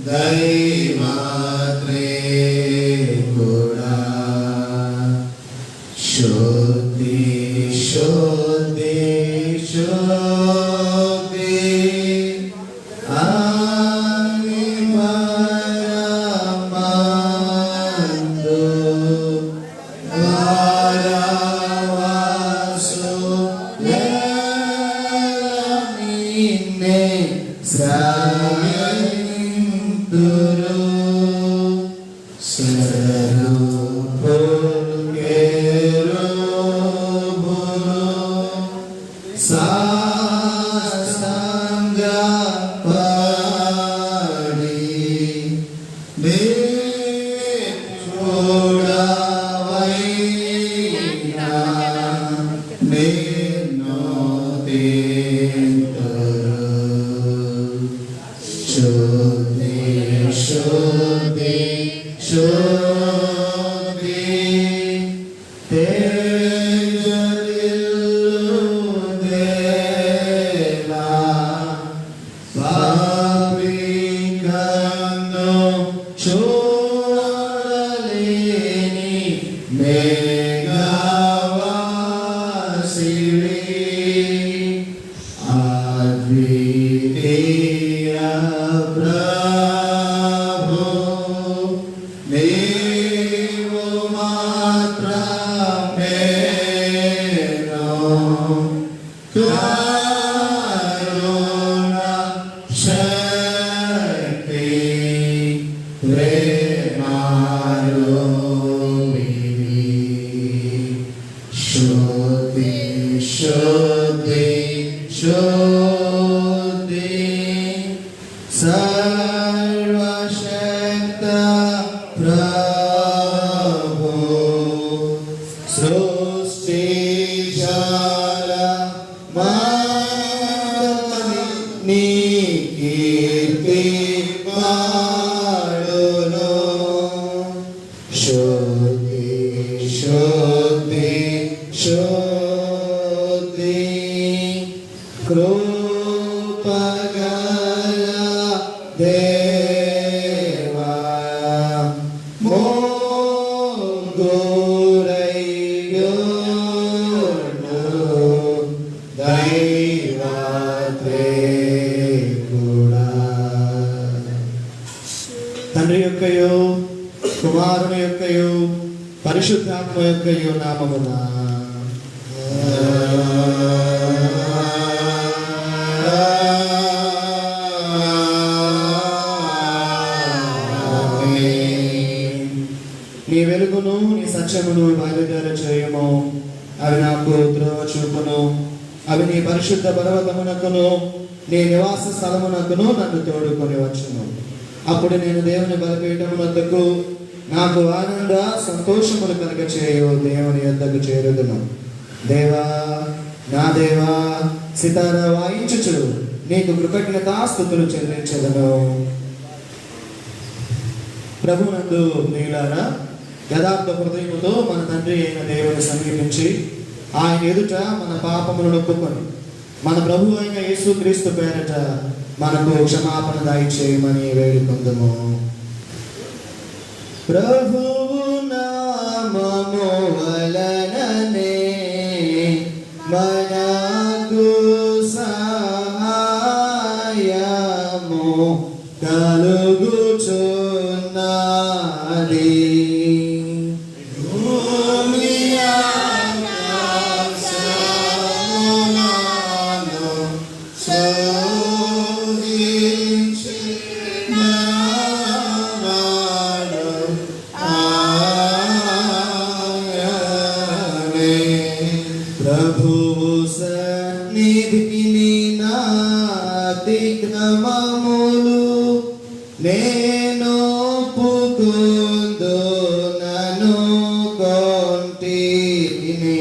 दैवात्रे गुणा शुद्धि शुद्धि शुद्धि आनि परमंदु वारावासु लेमिने తండ్రి యొక్కయు కుమారుని యొక్కయు పరిశుద్ధాత్మ యొక్కయు నామమున నీ వెలుగును నీ సత్యమును బయలుదేర చేయము. అవి నాకు ద్రోవ చూపును. అవి నీ పరిశుద్ధ పర్వతమునకును నీ నివాస స్థలమునకును నన్ను తోడుకొని వచ్చును. అప్పుడు నేను దేవుని బలిపీఠమునొద్దకు నాకు ఆనంద సంతోషములు కనుక చేయు దేవుని యొద్దకు చేరుదును. దేవా నా దేవా సితార వాయించుచు నీకు కృతజ్ఞతాస్తుతులు చెల్లించదను. ప్రభునందు ప్రియులారా, యథార్థ హృదయముతో మన తండ్రి అయిన దేవుని సమీపించి ఆయన ఎదుట మన పాపములను ఒప్పుకొని మన ప్రభు అయిన యేసుక్రీస్తు పేరట మనకు క్షమాపణ దయచేయమని వేడుకొందుము. ప్రభువు నామము వలననే మనకు సహాయము కలుగుచున్నది. ప్రభువు సన్నిధిని నా అతిక్రమములు నేను ఒప్పుకొందు నను కొంటిని.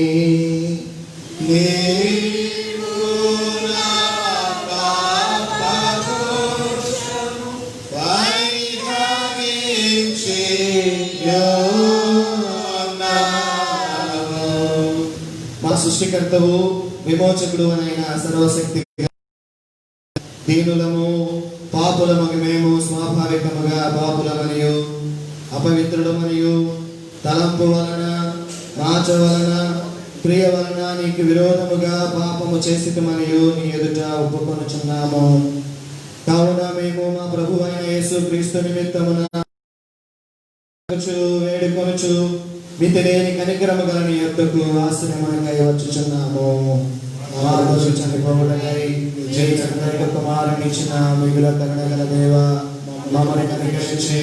మా సృష్టికర్తవు విమోచకుడు అయిన సర్వశక్తి దీనులము పాపులమగు మేము స్వాభావికముగా పాపులమనియు అపవిత్రుడమనియు తలంపు వలన మాట వలన క్రియ వలన నీకు విరోధముగా పాపము చేసితమనియు నీ ఎదుట ఒప్పుకొనుచున్నాము. కావున మేము మా ప్రభువైన యేసుక్రీస్తు నిమిత్తమున వేడుకొనుచు మితిలేని కనికరము గల నీ యొద్దకు ఆశ్రయమునకై వచ్చుచున్నాము. మా రోజు చనిపోవుటకై జయించడానికి కుమారుని ఇచ్చిన మిగుల కరుణ గల దేవ, మమ్మల్ని కనికరించి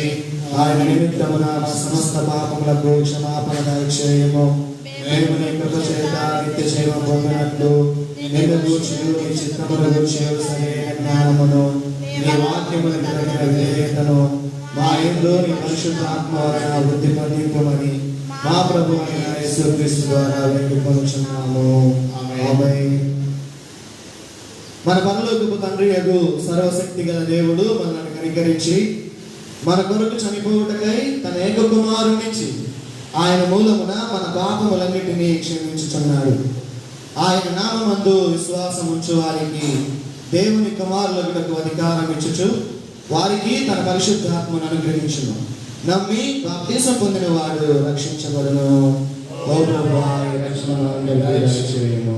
ఆయన నిమిత్తమున మా సమస్త పాపములకు క్షమాపణ దయచేయము. మేము నీ కృప చేత నిత్య జీవం పొందినట్లు నిన్ను గూర్చియు నీ చిత్తమును గూర్చియు సరైన జ్ఞానమును నీ వాక్యములకు తగిన విధేయతను మా యందు నీ పరిశుద్ధాత్మ వలన వృద్ధి పొందింపుమని మా ప్రభువైన యేసుక్రీస్తు ద్వారా వేడుకొనుచున్నాము. ఆమేన్. మన పరలోకపు తండ్రి యగు సర్వశక్తి గల దేవుడు మనల్ని కనికరించి మన కొరకు చనిపోవుటకై తన ఏక కుమారునిచ్చి ఆయన మూలమున మన పాపములన్నిటినీ క్షమించుచున్నాడు. ఆయన నామమందు విశ్వాసముంచు వారికి దేవుని కుమారులగుటకు అధికారం ఇచ్చుచు వారికి తన పరిశుద్ధాత్మను అనుగ్రహించును. నమ్మి బాప్తిసం పొందిన వాడు రక్షించబడును. ఓ ప్రభువా, ఈ రక్షణను అందరికీ దయచేయుము.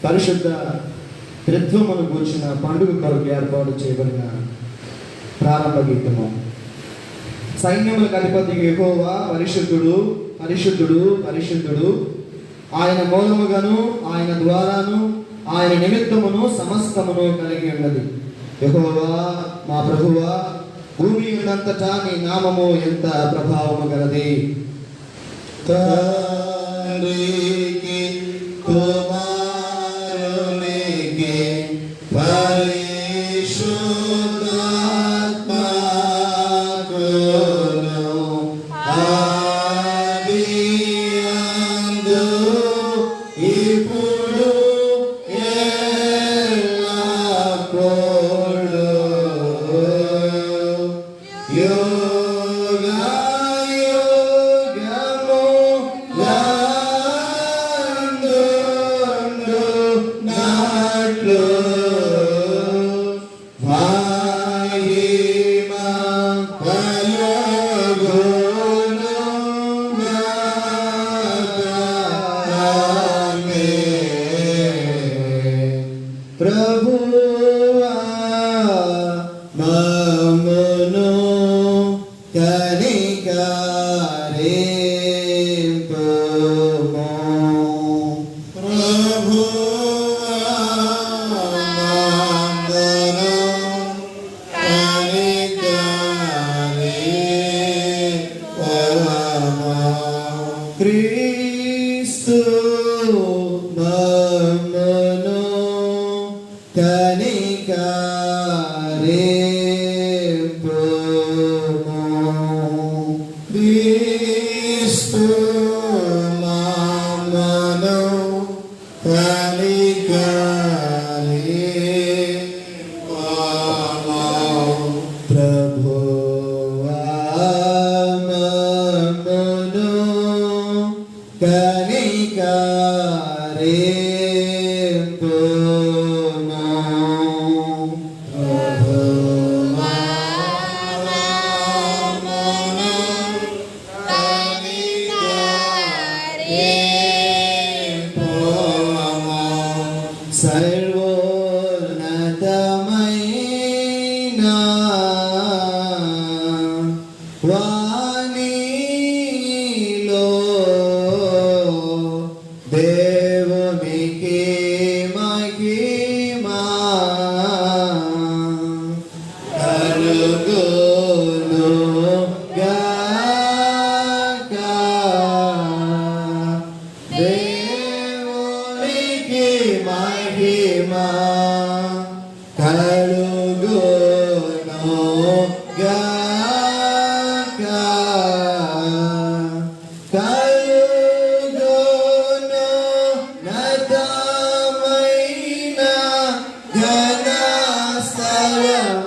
పరిశుద్ధ త్రిత్వమును గూర్చిన పండుగ కొరకు ఏర్పాటు చేయబడిన ప్రారంభ గీతము. సైన్యములకు అధిపతి యెహోవా పరిశుద్ధుడు, పరిశుద్ధుడు, పరిశుద్ధుడు. ఆయన మూలముగాను ఆయన ద్వారాను ఆయన నిమిత్తమును సమస్తమును కలిగి ఉన్నది. యెహోవా మా ప్రభువా, భూమి ఉన్నంతటా నీ నామము ఎంత ప్రభావము గలది. తండ్రికి కుమారునికి పరిశుద్ధాత్మకును ఆదియందు ఇప్పుడు ఎల్లప్పుడూ ప్రభువా మమ్మును కనికరింపుము. ప్రభువా మమ్మును కనికరింపుము. క్రీస్తు మమ్మును కనికరింపుము. క్రీస్తు మమ్మును కనికరింపుము. ప్రభువా మమ్మును కనికరింపుము. సర్వోన్నతమైన వాణిలో దేవునికి మహిమా కలుగును గాక. దేవునికి మహిమా కలుగును గాక. కలుగును నతమైన ఘన స్థలములందున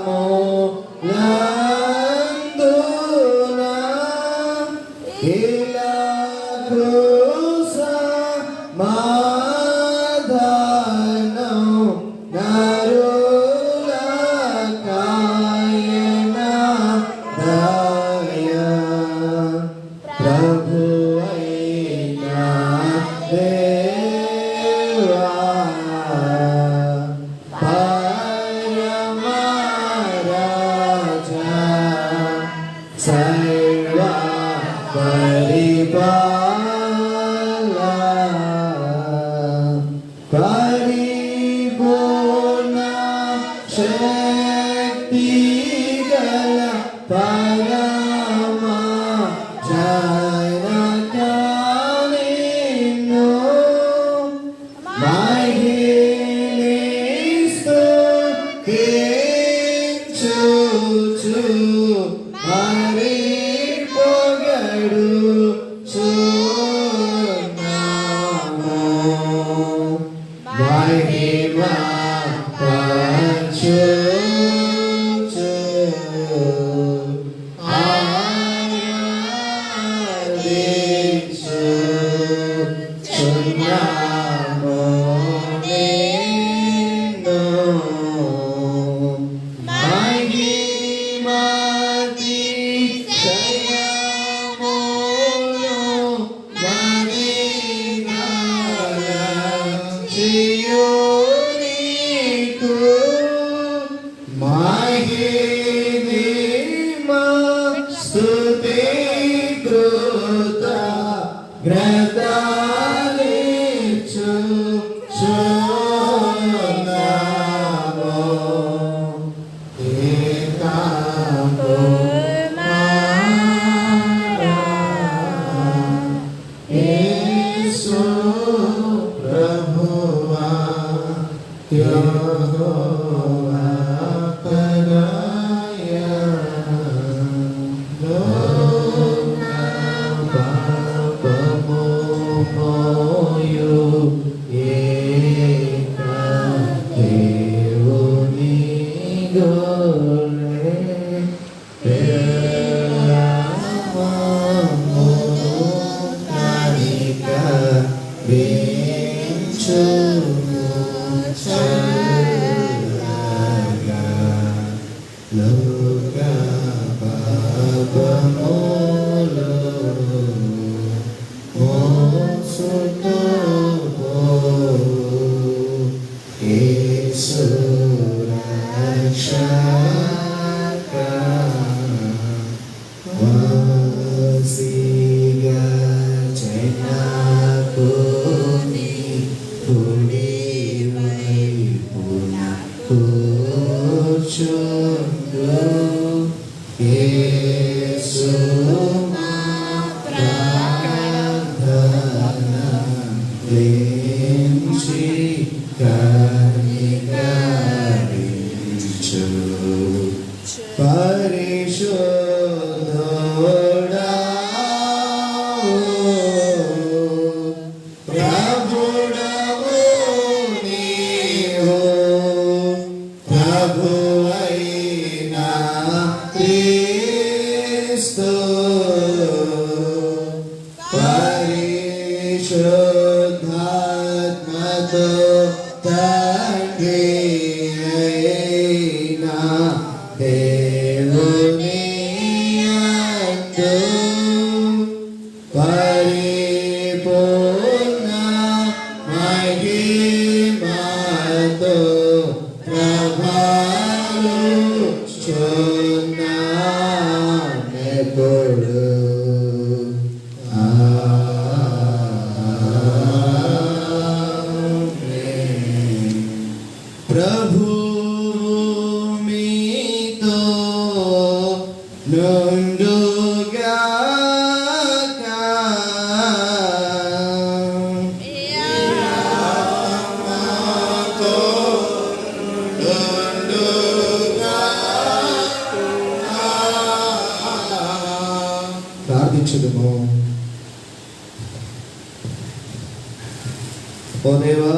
ఓ దేవా,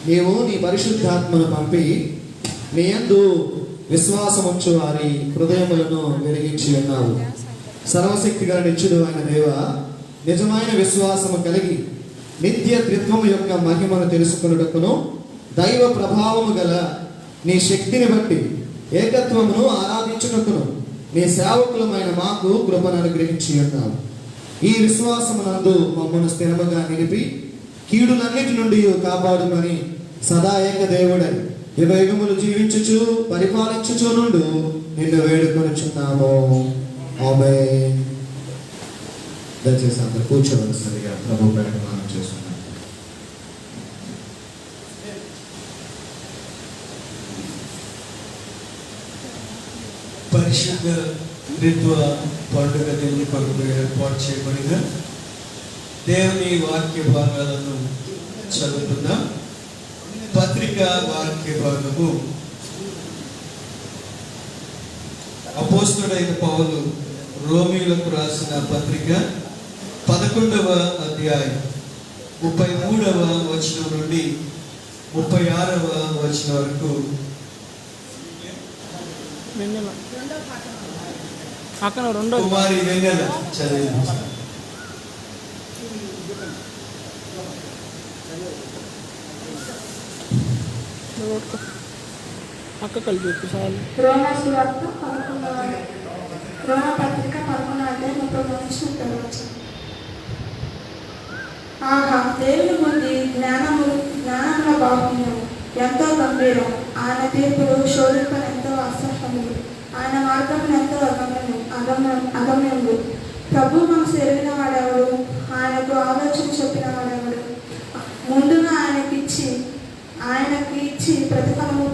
నీవు నీ పరిశుద్ధాత్మను పంపి నీ యందు విశ్వాసముంచు వారి హృదయములను వెలిగించి ఉన్నావు. సర్వశక్తిగా నిత్యుడు అయిన దేవ, నిజమైన విశ్వాసము కలిగి నిత్య త్రిత్వము యొక్క మహిమను తెలుసుకొనుటకును దైవ ప్రభావము గల నీ శక్తిని బట్టి ఏకత్వమును ఆరాధించుటకును నీ సేవకులమైన మాకు కృపను అనుగ్రహించి ఉన్నావు. ఈ విశ్వాసమునందు మమ్మను స్థిరముగా నిలిపి కీడులన్నిటి నుండి కాపాడుకొని సదా ఏక దేవుడై యుగయుగములు జీవించుచు పరిపాలించుచు నుండు నిన్ను వేడుకొనుచున్నాము. ఆమేన్. దయచేసి అందరూ కూర్చోవలసిందిగా ప్రభు ప్రకటన చేస్తున్నాం. పరిశుద్ధ త్రిత్వ పండుగ దీని కొరకు ఏర్పాటు చేయబడిన దేవుని వాక్య భాగాలను చదువుతున్నాం. పత్రిక వాక్య భాగము అపోస్తలుడైన పౌలు రోమీయులకు రాసిన పత్రిక 11వ అధ్యాయం 33వ వచనం నుండి 36వ వచనం వరకు. కుమారి వెన్నెల చదివి రోమా సువార్త 11వ రోమా పత్రిక 11వ అధ్యాయం 30 నుంచి. ఆహా, దేవుని ముందు జ్ఞానముల బాహుల్యం ఎంతో గంభీరం. ఆయన తీర్పులు శోధింపని ఎంతో అసహ్యములు. ఆయన మార్గములు ఎంతో అగమ్యములు. ప్రభు మనసు ఎరిగిన వాడెవడు? ఆయనకు ఆలోచన చెప్పిన వాడెవడు? ముందుగా ఆయనకి ఇచ్చి ప్రతిఫలము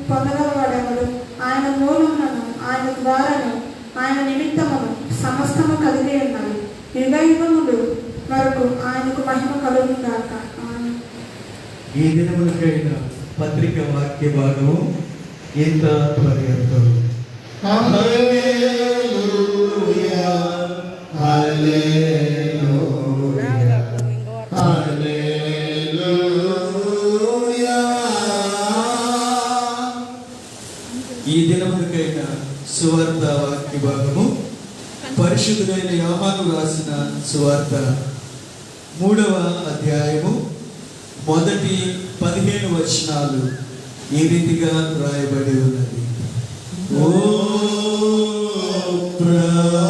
పొందగలవాడెవడు? ఆయన మూలములను, ఆయన ద్వారాను, ఆయన నిమిత్తమును సమస్తము కలిగి ఉన్నవి. యుగయుగములు వరకు ఆయనకు మహిమ కలుగుగాక. ఈ దినములకైన పత్రిక వాక్య భాగము ఇంత పర్యంతం. హల్లెలూయా హల్లెలూయా హల్లెలూయా. ఈ దినములకైన సువార్త వాక్య భాగము పరిశుద్ధుడైన యోహాను రాసిన సువార్త 3వ అధ్యాయము మొదటి 15 వచనాలు ఈ రీతిగా రాయబడి ఉన్నది. ఓ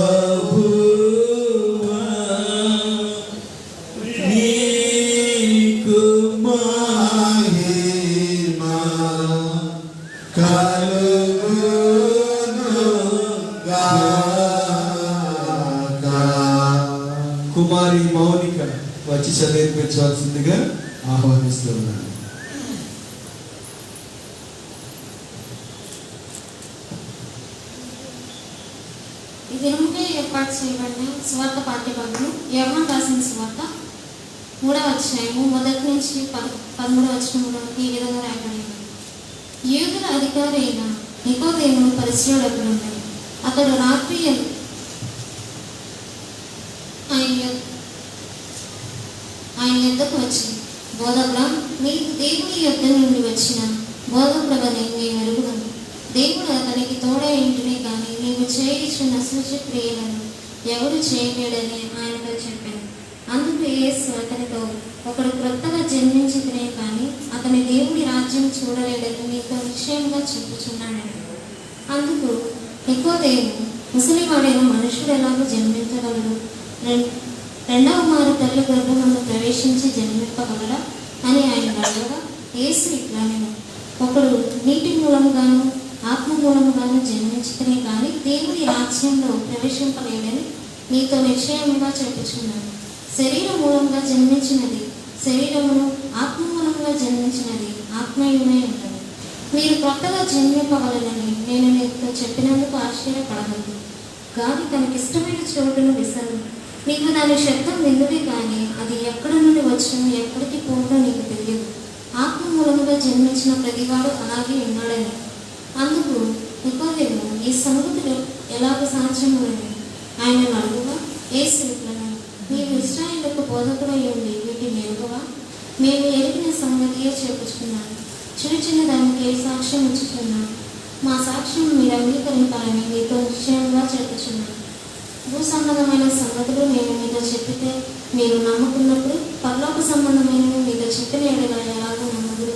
ప్రభువా, నీకు మహిమ కలుగునుగాక. కుమారి మౌనిక వచ్చి చదివించాల్సిందిగా ఆహ్వానిస్తున్నాను. ఈ దినముకే ఏర్పాటు చేయబడిన సువార్త పాఠ్యభాగము యోహాను రాసిన సువార్త 3వ అధ్యాయము 1 నుంచి 13వ వచనం వరకు ఈ విధంగా రాయబడింది. యూదుల అధికారి అయిన నికోదేము పరిచయుడు అక్కడ ఉన్నాడు. అతడు రాత్రి ఆయన యొద్దకు వచ్చి, బోధకుడా, నీకు దేవుని యొద్ద నుండి వచ్చిన బోధకుడవని మేము ఎరుగుదాము. దేవుడు అతనికి తోడై ఉంటేనే కానీ నీవు చేయించిన సూచ క్రియలను ఎవడు చేయలేడని ఆయనతో చెప్పాను. అందుకు యేసు అతనితో, ఒకడు క్రొత్తగా జన్మించితేనే కానీ అతని దేవుడి రాజ్యం చూడలేడని నీతో నిశ్చయంగా చెప్పుచున్నాడని. అందుకు నికోదేము, ముసలివాడైన మనుషుడు ఎలాగో జన్మించగలడు? రెండవ మారు తల్లి గర్భమందు ప్రవేశించి జన్మింపగలరా అని ఆయన అడగగా, యేసు ఇట్లానేమో, ఒకడు నీటి మూలముగాను ఆత్మ మూలముగాను జన్మించితేనే కానీ దేవుని రాజ్యంలో ప్రవేశింపలేడని నీతో నిశ్చయముగా చెప్పుచున్నాను. శరీర మూలంగా జన్మించినది శరీరమును, ఆత్మ మూలంగా జన్మించినది ఆత్మయునే ఉంటుంది. మీరు కొత్తగా జన్మింపగలరని నేను నీతో చెప్పినందుకు ఆశ్చర్యపడవద్దు. గాలి తనకిష్టమైన చోటును విసరు. నీకు దాని శబ్దం విందుడే కానీ అది ఎక్కడ నుండి వచ్చినో ఎక్కడికి పోవడో నీకు తెలియదు. ఆత్మ మూలముగా జన్మించిన ప్రతివాడు అలాగే ఉన్నాడని. అందుకు నికోదేము, ఈ సంగతులు ఎలాగ సాధ్యములని ఆయన అడుగుగా, యేసు ఇట్లనెను, నీవు ఇశ్రాయేలుకు బోధకుడై ఉండి వీటిని ఎరుగవా? మేము ఎరిగిన సంగతియే చెప్పుచున్నాను. చిన్న దానికి సాక్ష్యం ఇచ్చుతున్నాను. మా సాక్ష్యం మీరు అంగీకరించాలని నీతో నిశ్చయంగా చెప్పుచున్నాను. భూ సంబంధమైన సంగతులు నేను మీతో చెప్పితే మీరు నమ్ముకున్నప్పుడు పరలోక సంబంధమైనవి మీతో చెప్పిన ఎడల ఎలాగో నమ్మదు.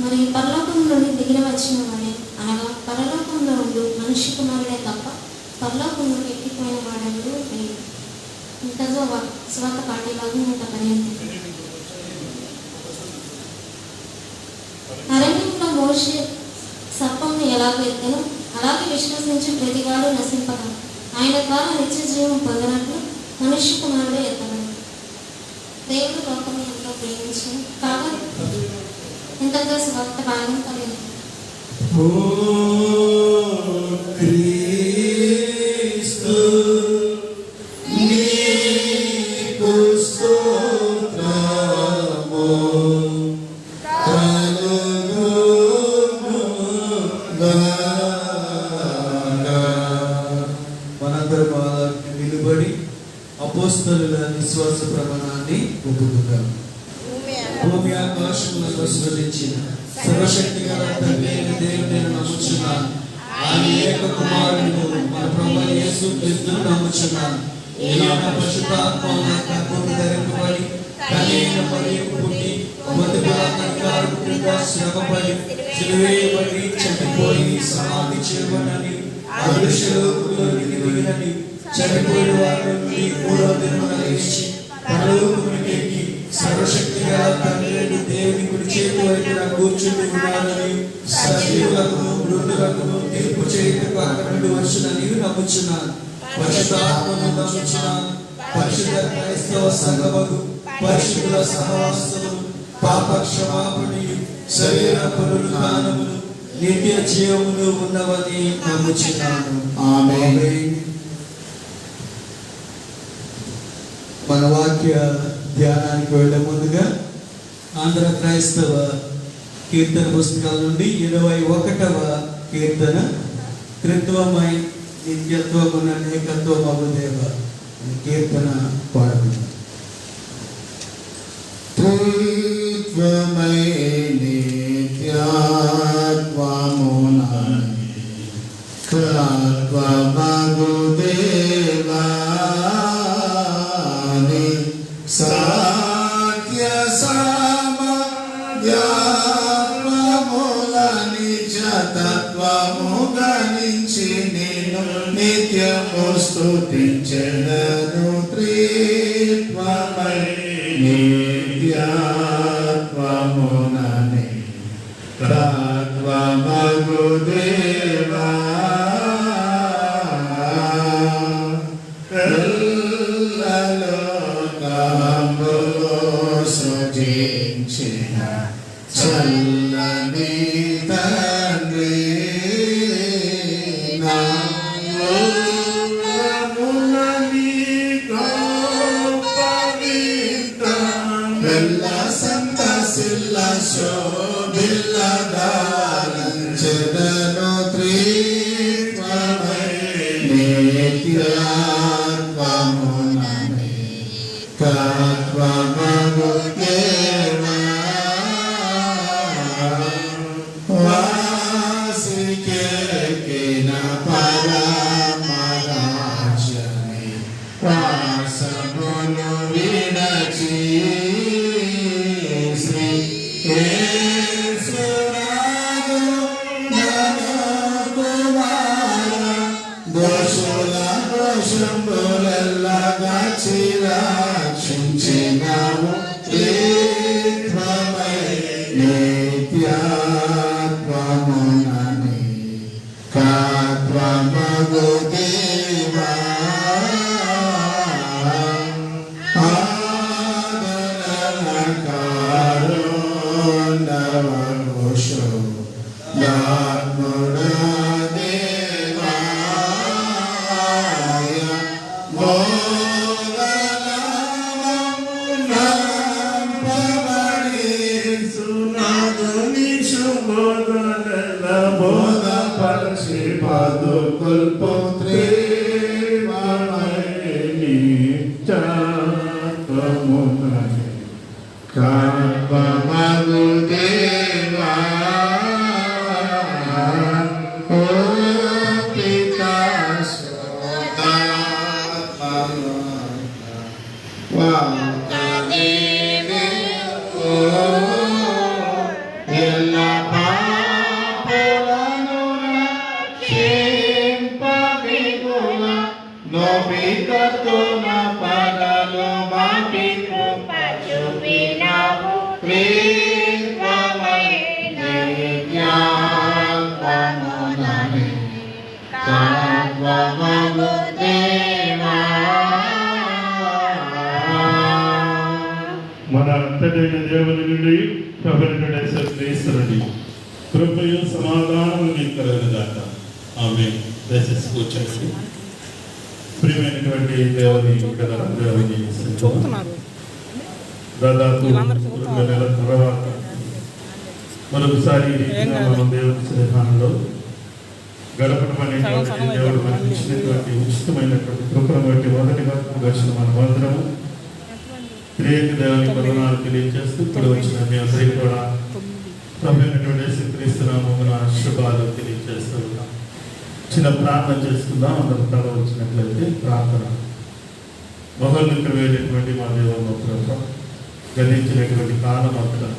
మరి పరలోకం నుండి దిగిన వచ్చిన వాడే అనగా పరలోకంలో ఉండు మనిషి కుమారుడే తప్ప పరలోకంలో ఎక్కిపోయిన వాడెవడు లేడు. ఇంతలో స్వాత పాఠ్యభాగం ఇంత పర్యంతం. అరణ్యంలో మోషే సర్పంను ఎలాగో ఎత్తను అలాగే విశ్వసించి ప్రతివాడు నశింపగా ఆయన ద్వారా నిత్య జీవం పొందినట్లు మనుష్య కుమారుడు ఎత్తబడు. దేవుడు లోకము ఎంతో ప్రేమించి కాగా ఇంతగా స్వార్థ భాగం కలిగింది. నిలబడి అపోస్తలుల విశ్వాస ప్రమాణాన్ని ఒప్పుకుందాం. భూమి ఆకాశములను సృజించిన సర్వశక్తి గల తండ్రి అయిన దేవుని నమ్ముచున్నాను. ఆయన ఏక కుమారుడు మన ప్రభువైన యేసుక్రీస్తును నమ్ముచున్నాను. ఈయన పరిశుద్ధాత్మ గర్భమున ధరింపబడి కన్య అయిన మరియకు పుట్టి మొదటి అధికారము క్రింద శ్రమపడి సిలువేయబడి చనిపోయి సమాధి చేయబడని అదృశ్య లోకములోనికి దిగినని చనిపోయిన వారి నుండి మూడవ దినమున లేచి పరలోకమునికి ఎక్కి సర్వశక్తి గల తండ్రి అయిన దేవుని కుడి చేతి వైపున కూర్చుని ఉన్నాడని సజీవులకు మృతులకు తీర్పు చేయుటకు అక్కడి నుండి వచ్చునని నమ్ముచున్నాను. పరిశుద్ధాత్మను నమ్ముచున్నాను. పరిశుద్ధ క్రైస్తవ సంఘమును పరిశుద్ధుల సహవాసమును పాప క్షమాపణయు శరీర పునరుద్ధానమును నిత్య జీవమును ఉన్నవని నమ్ముచున్నాను. ఆమేన్. మన వాక్య ధ్యానానికి వెళ్ళే ముందుగా ఆంధ్ర క్రైస్తవ కీర్తన పుస్తకాల నుండి 21వ కీర్తన త్రిత్వమై నిత్యత్వమున ఏకత్వమగు దేవ కీర్తన పాడుకుందాం. త్రిత్వమై నిత్యత్వమున ఏకత్వమగు దేవ సత్య సమయముల నిజతత్వము గణించి నేను నిత్యము స్తుతించెదను. త్రిత్వమై నిత్యత్వముననే తత్వమగు దేవా సృజించిన చల్లని తండ్రి వెల్ల సంతసిల్ల శోభిల్ల దాలంచెదను. త్రిత్వమై నిత్యత్వముననే తత్వమగు దేవా వాసికెక్కిన పరమరాజ్యమే వాసమును విడచి శ్రీ యేసురాజు కుమార దోషుల దోషంబులెల్లగా రక్షించినావు. త్రిత్వమై నిత్యత్వముననే తత్వమగు దేవా ఆదరణకారుండవఘోషో దాత్ముడా తత్వమగు దేవా ఓ పితా సోదరా కృప చూపినావు త్రిత్వమైన నిత్యాత్మమునని సర్వమగు దేవా. మన అంతటైన దేవుని నుండి ప్రభువైన యేసు నుండి కృపయు సమాధానము మీకు కలుగునుగాక. ఆమేన్. దయచేసి కూర్చోండి. ప్రియమైనటువంటి దేవుని దాదాపు 2 నెలల తర్వాత మరొకసారి మనం దేవుని సన్నిధానంలో గడపడం అనేటువంటి దేవుడు మనకి ఇచ్చినటువంటి ఉచితమైనటువంటి కృపను బట్టి మొదటిగా వచ్చిన మనం అందరము త్రియేక దేవుని వందనాలు తెలియజేస్తూ ఇప్పుడు వచ్చిన మీ అందరికీ కూడా ప్రభువైనటువంటి యేసుక్రీస్తు నామమున శుభాలు తెలియజేస్తూ ఉన్నాం. చిన్న ప్రార్థన చేసుకుందాం. అందరూ తల వచ్చినట్లయితే ప్రార్థన. మహోన్నతమైనటువంటి మా దేవమ్మ ప్రభు, గతించినటువంటి కాలం అంతా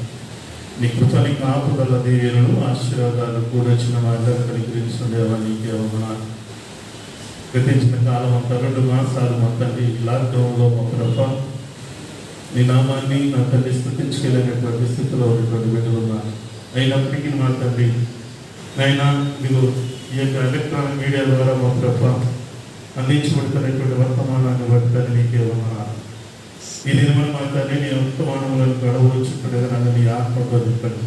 నీ కృపని కాపుదల దీవెనలు ఆశీర్వాదాలు కూడొచ్చిన అందరికీ గురించిన దేవా నీకే వందనాలు. గతించిన కాలం అంతా 2 మాసాలు మా తండ్రి లాక్డౌన్లో మా ప్రభు నీ నామాన్ని నా తండ్రి స్థుతించగలిగినటువంటి స్థితిలో ఉన్నటువంటి బిడ్డలు ఉన్నారు. అయినప్పటికీ మా తండ్రి అయినా మీరు ఈ యొక్క ఎలక్ట్రానిక్ మీడియా ద్వారా మా ప్రభు అందించబడుతున్నటువంటి వర్తమానాన్ని బట్టి నీకే వందనాలు. ఈ దినమున మా తండ్రి నీ వర్తమానములను గడవచ్చుకుంటే నన్ను నీ ఆత్మతో చెప్పండి.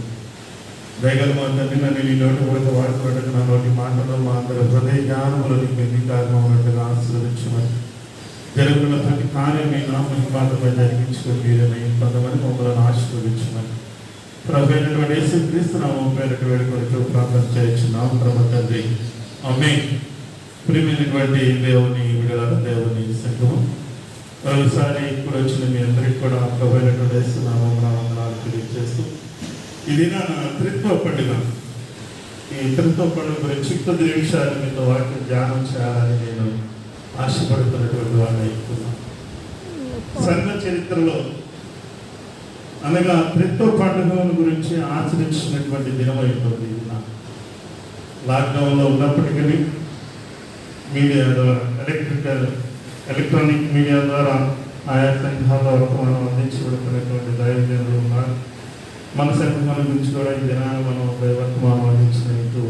దయగల మా తండ్రి నన్ను నీ నోటి వరకు వాడుకోవడానికి నా నోటి మాటలో మా అందరి హృదయ జ్ఞానములు నీకు అంగీకారం ఉన్నట్టుగా ఆశీర్వదించమని జరుగుతున్న ప్రతి కార్యం మీ నామహిమాతపై జరిగించుకొని మీరని కొంతమంది మమ్మల్ని ఆశీర్వదించమని ప్రభువైనటువంటి యేసుక్రీస్తు నామమున పేరిట వేడుకొనుచు ప్రార్థన చేయుచున్నాం ప్రభు తండ్రి. ఆమేన్. ప్రియమైనటువంటి దేవుని విడుదల దేవుని సంఘము మరోసారి ఇప్పుడు వచ్చిన మీ అందరికీ కూడా ప్రభువైనటువంటి యేసు నామమున వందనాలు తెలియజేస్తూ ఇది నా త్రిత్వ పండుగ. ఈ త్రిత్వ పండుగ గురించి కొద్ది నిమిషాలు మీతో వాక్యం ధ్యానం చేయాలని నేను ఆశపడుతున్నటువంటి వాడిని అయిపోతున్నాను. సంఘ చరిత్రలో అనగా త్రిత్వ పండుగ గురించి ఆచరించినటువంటి దినం అయిపోతుంది. లాక్డౌన్లో ఉన్నప్పటికీ మీడియా ద్వారా ఎలక్ట్రానిక్ మీడియా ద్వారా ఆయా సంఘాల వరకు మనం అందించబడుతున్నటువంటి దైవజనులు ఉన్నారు. మన సంఘం గురించి కూడా ఈ దినాన్ని మనం వర్తమానం అందించినట్టు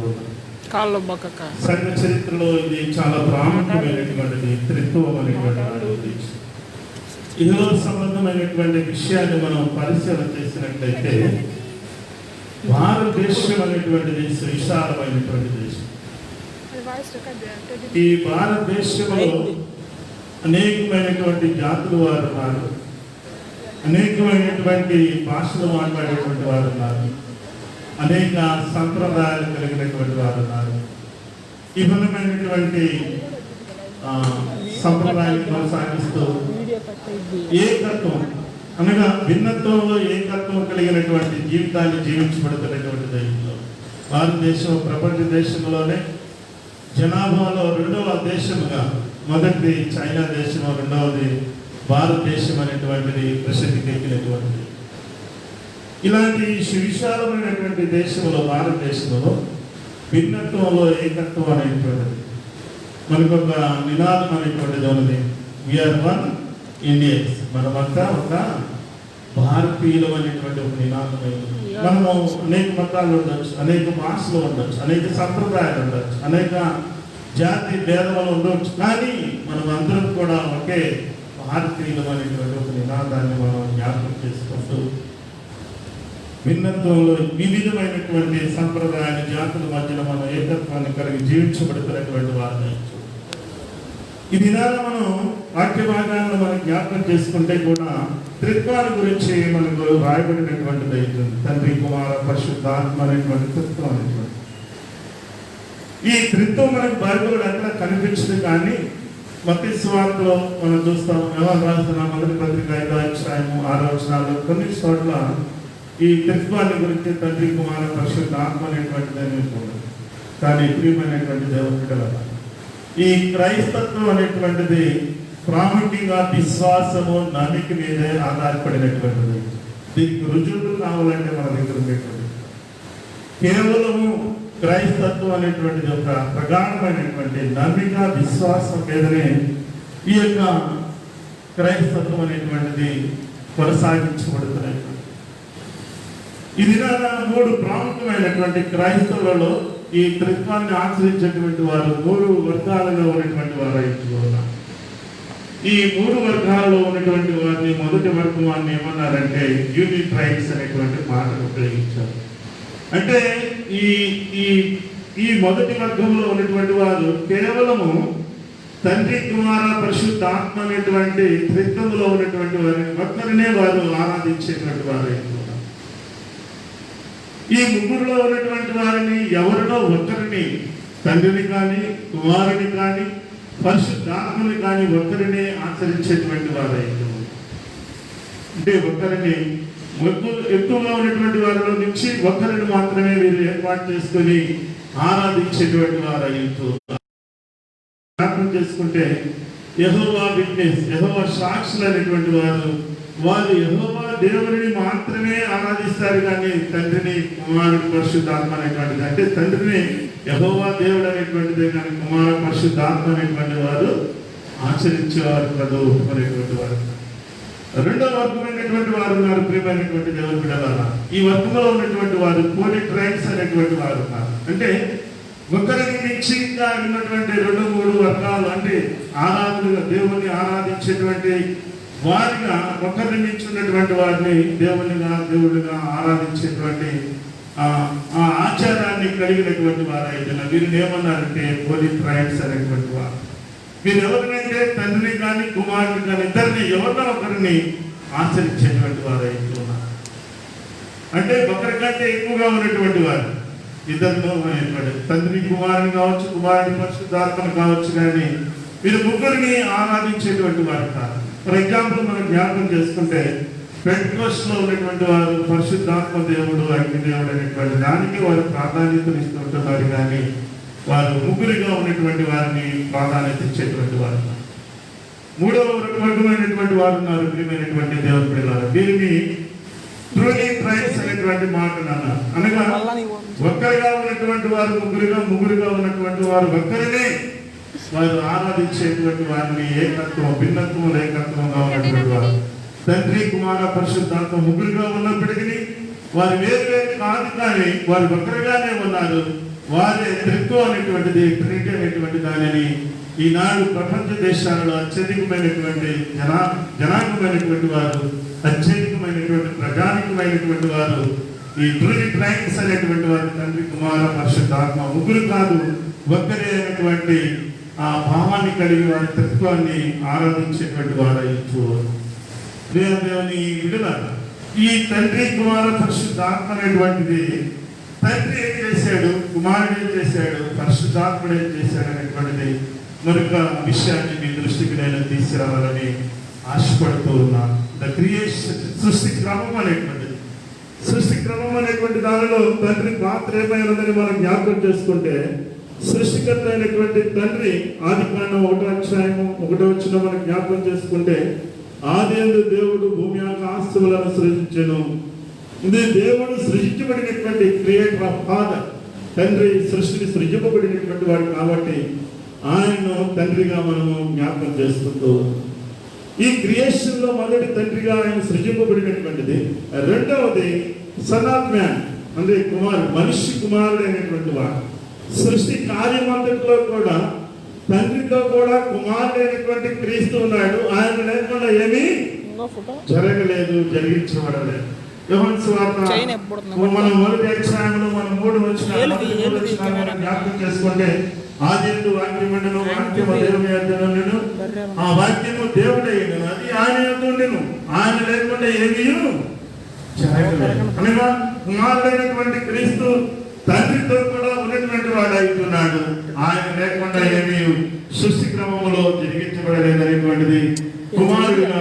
సంఘ చరిత్రలో ఇది చాలా ప్రాముఖ్యమైనటువంటిది. త్రిత్వం అనేటువంటి ఇహలో సంబంధమైనటువంటి విషయాన్ని మనం పరిశీలన చేసినట్లయితే భారతదేశం అనేటువంటిది విశాలమైనటువంటి దేశం. ఈ భారతదేశంలో అనేకమైనటువంటి జాతులు వారు ఉన్నారు, అనేకమైనటువంటి భాషలు మాట్లాడేటువంటి వారు ఉన్నారు, అనేక సంప్రదాయాలు కలిగినటువంటి వారు ఉన్నారు. ఈ విధమైనటువంటి సంప్రదాయాన్ని కొనసాగిస్తూ ఏకత్వం అనగా భిన్నత్వంలో ఏకత్వం కలిగినటువంటి జీవితాన్ని జీవించబడుతున్నటువంటి దేశంలో భారతదేశం ప్రపంచ దేశంలోనే జనాభాలో 2వ దేశముగా, మొదటిది చైనా దేశము, 2వది భారతదేశం అనేటువంటిది ప్రసిద్ధికి ఎక్కినటువంటిది. ఇలాంటి విశాలమైనటువంటి దేశంలో భారతదేశంలో భిన్నత్వంలో ఏకత్వం అనేటువంటిది మనకు ఒక నినాదం అనేటువంటిది ఉన్నది. వీఆర్ వన్ ఇండియన్స్, మనమంతా ఒక భారతీయులు అనేటువంటి ఒక నినాదం అయింది. మనము అనేక మతాలు ఉండొచ్చు, అనేక భాషలు ఉండొచ్చు, అనేక సంప్రదాయాలు ఉండొచ్చు, అనేక జాతి భేదాలు ఉండవచ్చు, కానీ మనం అందరం కూడా ఒకే భారతీయులు అనేటువంటి ఒక నినాదాన్ని మనం జ్ఞాపకం చేసుకుంటూ భిన్నత్వంలో వివిధమైనటువంటి సంప్రదాయాల జాతుల మధ్యలో మనం ఏకత్వాన్ని కలిగి జీవించబడుతున్నటువంటి వారిని ఈ దినాల్లో మనం వాక్య భాగాలను మనం జ్ఞాపకం చేసుకుంటే కూడా త్రిత్వాన్ని గురించి మనకు రాయబడినటువంటిది అవుతుంది. తండ్రి, కుమార, పరిశుద్ధాత్మ అనేటువంటి త్రిత్వం అనేటువంటి ఈ త్రిత్వం మనకు బైబిల్లో ఎక్కడ కనిపించదు. కానీ మత్తయి సువార్తలో మనం చూస్తాం, యోహాను రాసిన మొదటి పత్రిక 5వ అధ్యాయము 6వ వచనాల్లో కొన్ని చోట్ల ఈ త్రిత్వాన్ని గురించి తండ్రి, కుమార, పరిశుద్ధాత్మ అనేటువంటిది ఉంటుంది. కానీ ప్రియమైనటువంటి దేవుని బిడ్డలారా, ఈ క్రైస్తత్వం అనేటువంటిది ప్రాముఖ్యంగా విశ్వాసము, నమ్మిక మీదే ఆధారపడినటువంటిది. దీనికి రుజువులు కావాలంటే మన దగ్గర ఉండేటువంటి కేవలము క్రైస్తత్వం అనేటువంటిది ఒక ప్రగాఢమైనటువంటి నమ్మిక, విశ్వాసం మీదనే ఈ యొక్క క్రైస్తవం అనేటువంటిది కొనసాగించబడుతున్నాయి. ఇది మూడు ప్రాముఖ్యమైనటువంటి క్రైస్తవులలో ఈ త్రిత్వాన్ని ఆచరించేటువంటి వారు మూడు వర్గాలలో ఉన్నటువంటి వారు అయితే ఉన్నారు. ఈ మూడు వర్గాలలో ఉన్నటువంటి వారిని మొదటి వర్గాన్ని ఏమన్నారంటే యూనిట్రైట్స్ అనేటువంటి మాటను ఉపయోగించారు. అంటే ఈ ఈ ఈ మొదటి వర్గంలో ఉన్నటువంటి వారు కేవలము తండ్రి కుమార పరిశుద్ధాత్మ అనేటువంటి త్రిత్వములో ఉన్నటువంటి వారిని ఒక్కరినే వారు ఆరాధించేటువంటి వారు అయితే ఉన్నారు. ఈ ముగ్గురులో ఉన్నటువంటి వారిని ఎవరినో ఒక్కరిని, తండ్రిని కానీ కుమారుని కానీ పరిశుద్ధాత్మని కానీ ఒక్కరినే ఆచరించేటువంటి వారు అయితే ఉన్నారు. అంటే ఒక్కరిని ఎక్కువగా ఉన్నటువంటి వారిలో నుంచి ఒక్కరిని మాత్రమే వీరు ఏర్పాటు చేసుకొని ఆరాధించేటువంటి వారు అయితే జ్ఞాపకం చేసుకుంటే యెహోవా విట్నెస్, యెహోవా సాక్షులు అనేటువంటి వారు యెహోవా దేవుడిని మాత్రమే ఆరాధిస్తారు కానీ తండ్రిని కుమారుడు పరిశుద్ధాత్మ అనేటువంటిది, అంటే తండ్రిని యెహోవా దేవుడు అనేటువంటిదే కానీ కుమార పరిశుద్ధాత్మ అనేటువంటి వారు ఆచరించేవారు కాదు అనేటువంటి వారు. రెండో వర్గమైనటువంటి వారు ఉన్నారు ప్రియమైనటువంటి దేవుని బిడ్డలారా. ఈ వర్గంలో ఉన్నటువంటి వారు యూనిట్రైట్స్ అనేటువంటి వారు ఉన్నారు. అంటే ఒకరికి మించి ఇంకా ఉన్నటువంటి 2-3 వర్గాలు, అంటే ఆరాధనగా దేవుని ఆరాధించేటువంటి వారిగా ఒకరిని మించి ఉన్నటువంటి వారిని దేవుడిగా ఆరాధించేటువంటి ఆ ఆచారాన్ని కలిగినటువంటి వారు అయితే వీరిని ఏమన్నారంటే యూనిట్రైట్స్ అనేటువంటి వారు. మీరు ఎవరినైతే తండ్రిని కానీ కుమారుని కానీ ఇద్దరిని ఎవరినో ఒకరిని ఆచరించేటువంటి వారు అయితే ఉన్నారు. అంటే ఒకరికంటే ఎక్కువగా ఉన్నటువంటి వారు ఇద్దరిలో అనేటువంటి తండ్రి కుమారుని కావచ్చు, కుమారుని పరిశుద్ధాత్మను కావచ్చు, కానీ వీరు ముగ్గురిని ఆరాధించేటువంటి వారు కాదు. ఫర్ ఎగ్జాంపుల్ మనం జ్ఞాపకం చేసుకుంటే పెంటెకోస్ట్లో ఉన్నటువంటి వారు పరిశుద్ధాత్మ దేవుడు, అగ్నిదేవుడు అనేటువంటి దానికి వారు ప్రాధాన్యతను ఇస్తుంటున్నారు, కానీ వారు ముగ్గురిగా ఉన్నటువంటి వారిని ప్రాధాన్యత ఇచ్చేటువంటి వారు. మూడవ వర్గమైనటువంటి వారు ఉన్నారు ప్రియమైనటువంటి దేవుని పిల్లలు. వీరిని యూనిట్రైట్స్ అనేటువంటి మాట అన్నారు. అనగా ఒక్కరిగా ఉన్నటువంటి వారు ముగ్గురుగా ఉన్నటువంటి వారు ఒక్కరినే వారు ఆరాధించేటువంటి వారిని ఏకత్వం, భిన్నత్వం, ఏకత్వంగా ఉన్నటువంటి వారు. తండ్రి కుమార పరిశుద్ధాత్మ ముగ్గురుగా ఉన్నప్పటికీ వారు వేరు కాదు, కానీ వారు ఒక్కరిగానే ఉన్నారు. వారే త్రిత్వం అనేటువంటిది, ట్రినిటీ అనేటువంటి దానిని ఈనాడు ప్రపంచ దేశాలలో అత్యధికమైనటువంటి జనాంగమైనటువంటి వారు, అత్యధికమైనటువంటి ప్రజానికమైనటువంటి వారు ఈ యూనిట్రైట్స్ అనేటువంటి వారు తండ్రి కుమార పరిశుద్ధాత్మ ముగ్గురు కాదు ఒక్కరే అనేటువంటి ఆ భావాన్ని కలిగి వారి త్రిత్వాన్ని ఆరాధించేటువంటి వారు ఇచ్చేవారు. దేవుని విడుదల ఈ తండ్రి కుమార పరిశుద్ధాత్మ అనేటువంటిది తండ్రి ఏం చేశాడు, కుమారుడు ఏం చేశాడు, పరిశుద్ధాత్ముడు ఏం చేశాడు అనేటువంటిది మరొక విషయాన్ని మీ దృష్టికి నేను తీసుకురావాలని ఆశపడుతూ ఉన్నాను. ద క్రియేషన్, సృష్టి క్రమం అనేటువంటి దానిలో తండ్రి పాత్ర ఏమైనదని మనం జ్ఞాపకం చేసుకుంటే, సృష్టికర్త అయినటువంటి తండ్రి ఆదికాండం 1వ అధ్యాయము 1వ వచనం మనం జ్ఞాపకం చేసుకుంటే, ఆదియందు దేవుడు భూమి ఆకాశములను సృజించెను. ఇది దేవుడు సృజించబడినటువంటి క్రియేటర్ ఆఫ్ ఫాదర్, తండ్రి సృష్టిని సృజింపబడినటువంటి వాడు కాబట్టి ఆయన్ను తండ్రిగా మనము జ్ఞాపకం చేసుకుంటూ, ఈ క్రియేషన్ లో మొదటి తండ్రిగా ఆయన సృజింపబడినటువంటిది. రెండవది సన్ ఆఫ్ మ్యాన్, అంటే మనిషి కుమారుడు అయినటువంటి వాడు. సృష్టి కార్యమంతటిలో కూడా తండ్రితో కూడా కుమారుడు అయినటువంటి క్రీస్తు ఉన్నాడు. ఆయన లేకుండా ఏమీ జరగలేదు, జరిగించబడలేదు. యోహాను సువార్త మనం మొదటి అధ్యాయంలో మనం 3 వచనాలు జ్ఞాపకం చేసుకుంటే, ఆదియందు వాక్యం ఉండెను, వాక్యము దేవుని యొద్ద ఉండెను, ఆ వాక్యము దేవుడైనను, అది ఆయన యొద్ద ఉండెను, ఆయన లేకుండా ఏమీ జరగలేదు. అనగా కుమారుడైనటువంటి క్రీస్తు తండ్రితో కూడా ఉన్నటువంటి వాడు అవుతున్నాడు. ఆయన లేకుండా ఏమీ సృష్టి క్రమంలో జరిగించబడలేదనేటువంటిది కుమారుడిగా